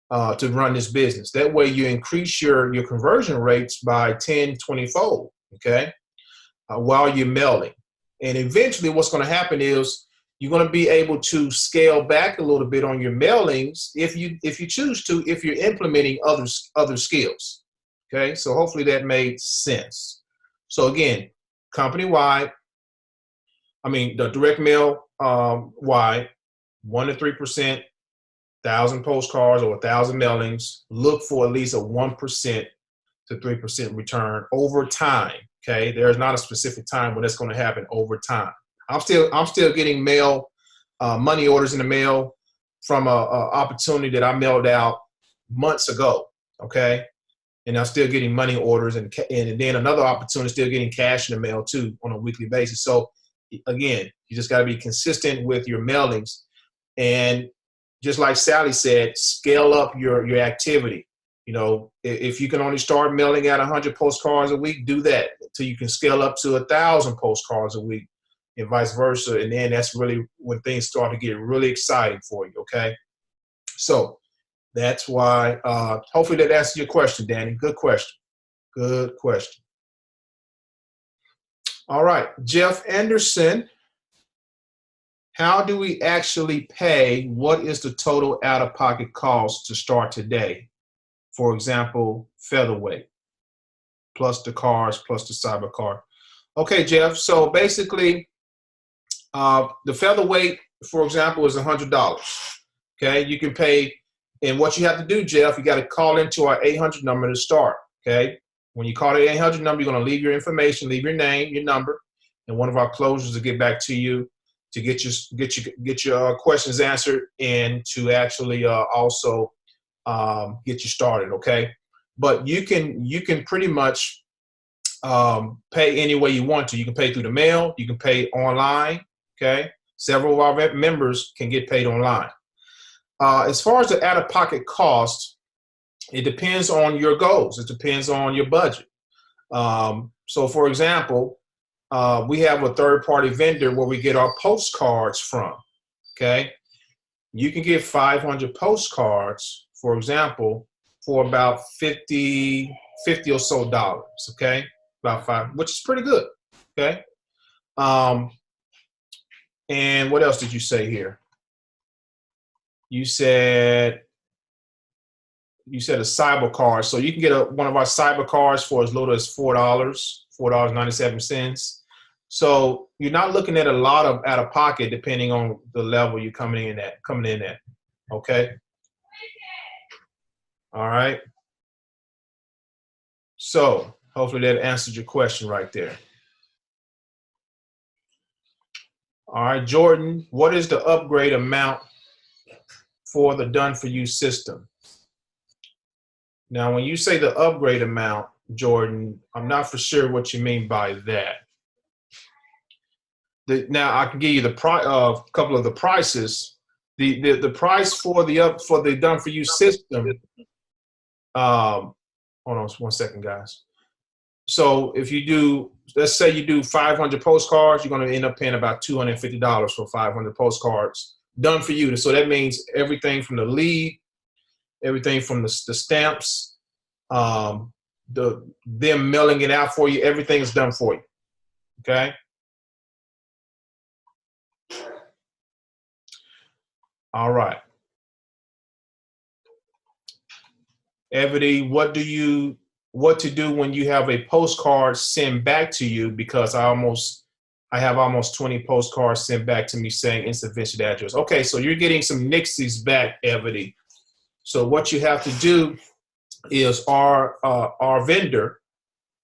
run this business. That way you increase your conversion rates by 10, 20-fold, okay, while you're mailing. And eventually what's going to happen is you're going to be able to scale back a little bit on your mailings if you choose to, if you're implementing other skills, okay? So hopefully that made sense. So again, company-wide, the direct mail wide, 1 to 3%, 1,000 postcards or 1,000 mailings, look for at least a 1% to 3% return over time, okay? There's not a specific time when that's going to happen over time. I'm still getting money orders in the mail from a opportunity that I mailed out months ago, okay? And I'm still getting money orders, and then another opportunity, still getting cash in the mail too on a weekly basis. So again, you just got to be consistent with your mailings, and just like Sally said, scale up your activity. You know, if you can only start mailing out 100 postcards a week, do that until you can scale up to 1,000 postcards a week, and vice versa. And then that's really when things start to get really exciting for you. Okay, so that's why. Hopefully that answers your question, Danny. Good question. Good question. All right, Jeff Anderson. How do we actually pay? What is the total out-of-pocket cost to start today? For example, featherweight, plus the cars, plus the cyber car. Okay, Jeff, so basically, the featherweight, for example, is $100. Okay, you can pay, and what you have to do, Jeff, you got to call into our 800 number to start. Okay, when you call the 800 number, you're going to leave your information, leave your name, your number, and one of our closers will get back to you to get your questions answered, and to actually also get you started. Okay, but you can pretty much pay any way you want to. You can pay through the mail. You can pay online. Okay, several of our members can get paid online. As far as the out-of-pocket cost, it depends on your goals. It depends on your budget. So, for example, we have a third-party vendor where we get our postcards from. Okay, you can get 500 postcards, for example, for about $50 or so dollars. Okay, about $5, which is pretty good. Okay, and what else did you say here? You said a cyber card. So you can get one of our cyber cards for as little as $4.97. So you're not looking at a lot of out of pocket depending on the level you're coming in at. Okay. All right. So hopefully that answers your question right there. All right, Jordan, what is the upgrade amount for the done for you system? Now, when you say the upgrade amount, Jordan, I'm not for sure what you mean by that. Now, I can give you a couple of the prices. The price for the done for you system. Hold on 1 second, guys. So if you do, let's say you do 500 postcards, you're going to end up paying about $250 for 500 postcards done for you. So that means everything from the lead, everything from the stamps, them mailing it out for you, everything is done for you. Okay. All right. Evity, what to do when you have a postcard sent back to you? Because I have almost 20 postcards sent back to me saying insufficient address. Okay, so you're getting some nixies back, Evity. So what you have to do is our vendor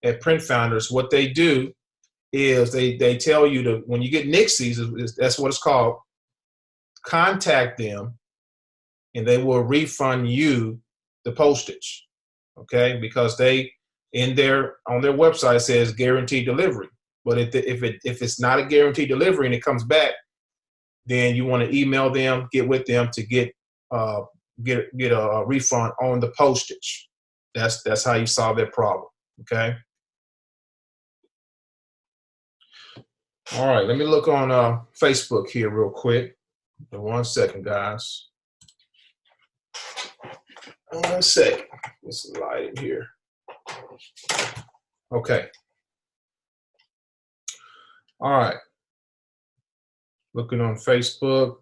at Print Founders, what they do is they tell you to, when you get nixies, that's what it's called, contact them and they will refund you the postage. Okay, because on their website says guaranteed delivery. But if it's not a guaranteed delivery and it comes back, then you want to email them, get with them to get a refund on the postage. That's how you solve that problem. Okay. All right, let me look on Facebook here real quick. 1 second, guys. 1 second. Let's light it here. Okay. All right. Looking on Facebook.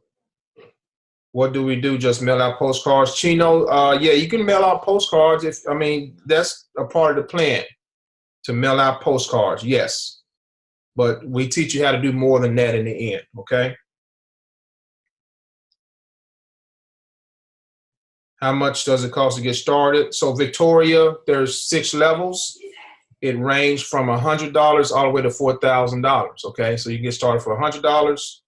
What do we do? Just mail out postcards? Chino, yeah, you can mail out postcards. That's a part of the plan, to mail out postcards, yes. But we teach you how to do more than that in the end, okay? How much does it cost to get started? So Victoria, there's 6 levels. It ranged from $100 all the way to $4,000, okay? So you can get started for $100.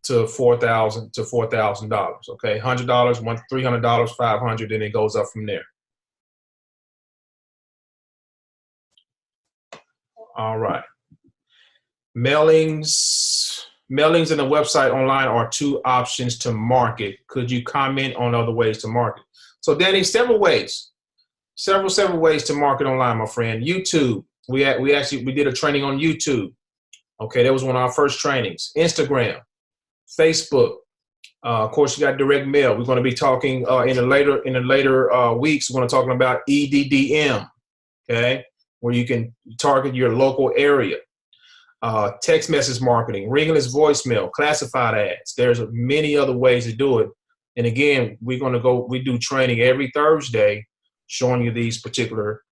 to $4,000. Okay, $100, $300, $500, then it goes up from there. All right. Mailings and the website online are two options to market. Could you comment on other ways to market? So Danny, several ways to market online, my friend. YouTube. We did a training on YouTube. Okay, that was one of our first trainings. Instagram, Facebook. Of course, you got direct mail. We're going to be talking in the later weeks. We're going to talk about EDDM. Okay, where you can target your local area. Text message marketing, ringless voicemail, classified ads. There's many other ways to do it. And again, we do training every Thursday showing you these particular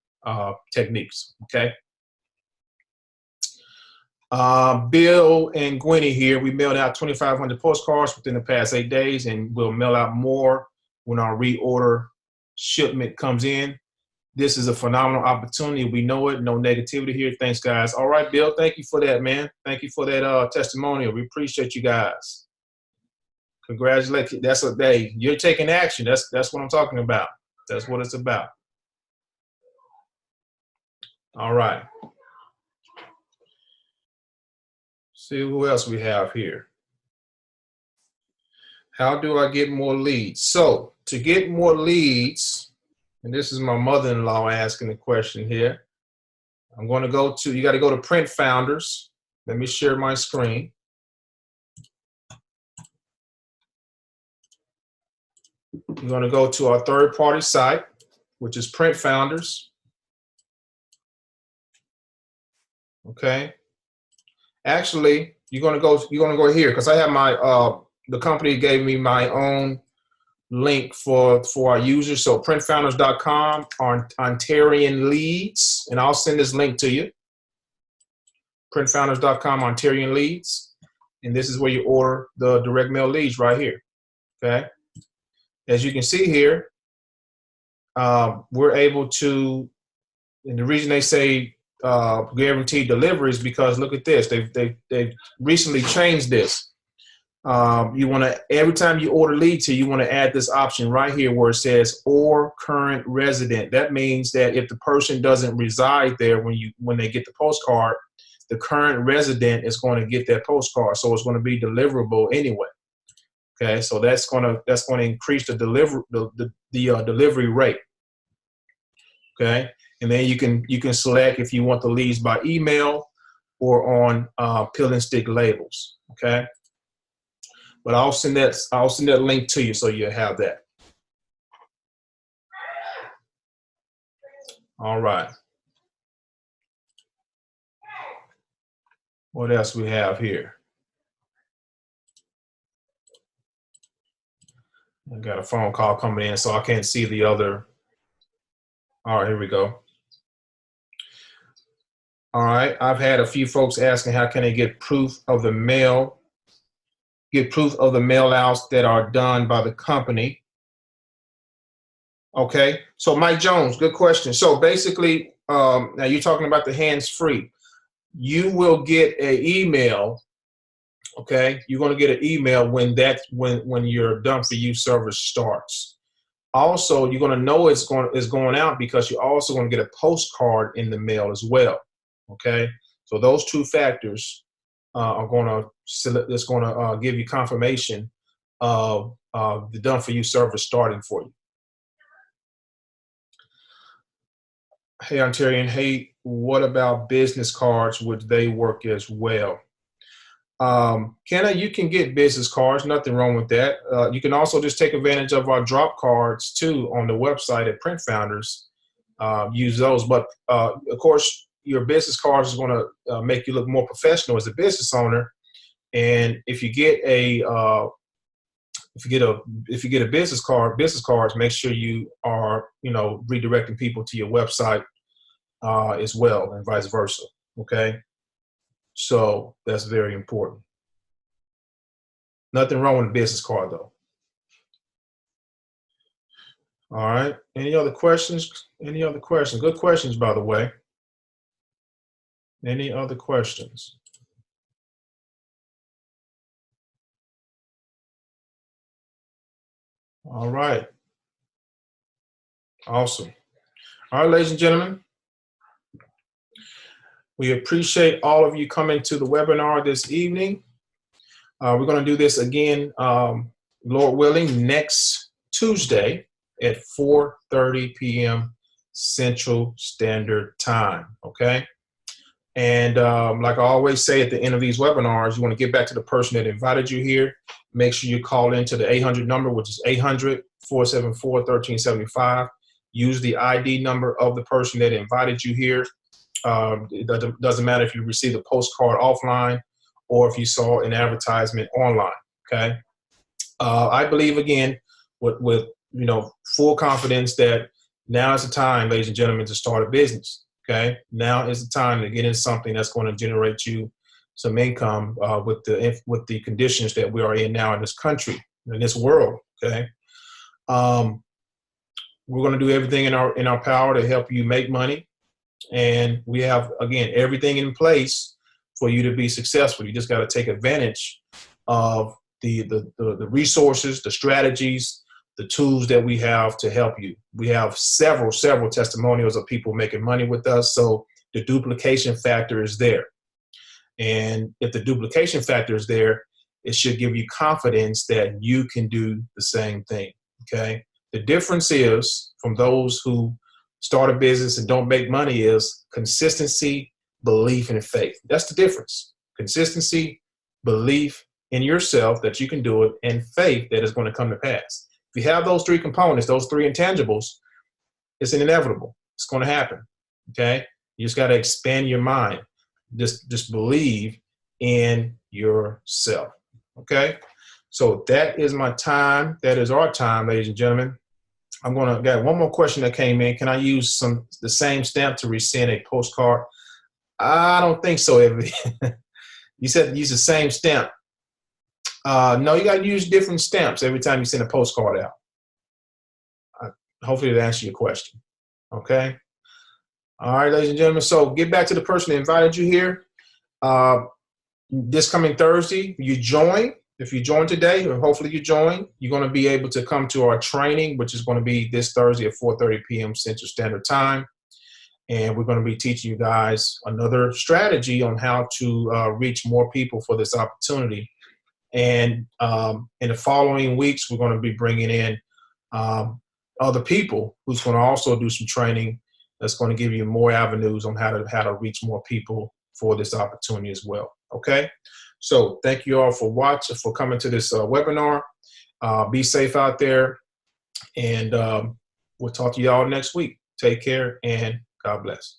techniques, okay? Bill and Gwenny here, we mailed out 2,500 postcards within the past 8 days, and we'll mail out more when our reorder shipment comes in. This is a phenomenal opportunity. We know it. No negativity here. Thanks, guys. All right, Bill, thank you for that, man. Thank you for that testimonial. We appreciate you guys. Congratulations. That's a day. You're taking action. That's what I'm talking about. That's what it's about. All right. See who else we have here. How do I get more leads? So to get more leads, and this is my mother-in-law asking the question here. You got to go to Print Founders. Let me share my screen. You're going to go to our third-party site, which is Print Founders. Okay. Actually, you're going to go here because I have my the company gave me my own link for our users. So printfounders.com Ontarian leads, and I'll send this link to you. Printfounders.com Ontarian leads, and this is where you order the direct mail leads right here. Okay, as you can see here, we're able to, and the reason they say guaranteed delivery is because look at this. They've recently changed this. You want to, every time you order leads here, you want to add this option right here where it says or current resident. That means that if the person doesn't reside there when they get the postcard, the current resident is going to get that postcard. So it's going to be deliverable anyway. Okay, so that's going to increase the delivery rate. Okay, and then you can select if you want the leads by email or on pill and stick labels. Okay. But I'll send that link to you so you have that. All right. What else we have here? I got a phone call coming in, so I can't see the other. All right, here we go. All right, I've had a few folks asking how can they get proof of the mail outs that are done by the company. Okay, so Mike Jones, good question. So basically, now you're talking about the hands-free. You will get an email. Okay, you're going to get an email when your done for you service starts. Also, you're going to know it's going out because you're also going to get a postcard in the mail as well. Okay, so those two factors it's going to give you confirmation of the done for you service starting for you. Hey, Ontarian. Hey, what about business cards? Would they work as well? Kenna, you can get business cards. Nothing wrong with that. You can also just take advantage of our drop cards too on the website at Print Founders. Use those, but of course, your business cards is going to make you look more professional as a business owner. And if you get a business cards, make sure you are redirecting people to your website as well, and vice versa. Okay, so that's very important. Nothing wrong with a business card though. All right. Any other questions? Any other questions? Good questions, by the way. Any other questions? All right. Awesome. All right, ladies and gentlemen, we appreciate all of you coming to the webinar this evening. We're going to do this again, Lord willing, next Tuesday at 4:30 p.m. Central Standard Time, okay? And like I always say at the end of these webinars, you want to get back to the person that invited you here. Make sure you call into the 800 number, which is 800-474-1375. Use the ID number of the person that invited you here. It doesn't matter if you received a postcard offline or if you saw an advertisement online, okay? I believe, again, with full confidence that now is the time, ladies and gentlemen, to start a business, okay? Now is the time to get in something that's going to generate you some income with the conditions that we are in now in this country, in this world, okay? We're going to do everything in our power to help you make money. And we have, again, everything in place for you to be successful. You just got to take advantage of the resources, the strategies, the tools that we have to help you. We have several testimonials of people making money with us. So the duplication factor is there. And if the duplication factor is there, it should give you confidence that you can do the same thing, okay? The difference is from those who start a business and don't make money is consistency, belief, and faith. That's the difference. Consistency, belief in yourself that you can do it, and faith that is going to come to pass. If you have those three components, those three intangibles, it's inevitable. It's going to happen, okay? You just got to expand your mind. Just believe in yourself, okay? So that is my time. That is our time, ladies and gentlemen. Got one more question that came in. Can I use the same stamp to resend a postcard? I don't think so, Evie. You said use the same stamp. No, you got to use different stamps every time you send a postcard out. Hopefully that answers your question. Okay. All right, ladies and gentlemen. So get back to the person that invited you here. This coming Thursday, if you join today, or hopefully you join, you're going to be able to come to our training, which is going to be this Thursday at 4:30 p.m. Central Standard Time. And we're going to be teaching you guys another strategy on how to reach more people for this opportunity. And in the following weeks, we're going to be bringing in other people who's going to also do some training that's going to give you more avenues on how to reach more people for this opportunity as well. Okay. So thank you all for coming to this webinar. Be safe out there, and we'll talk to you all next week. Take care, and God bless.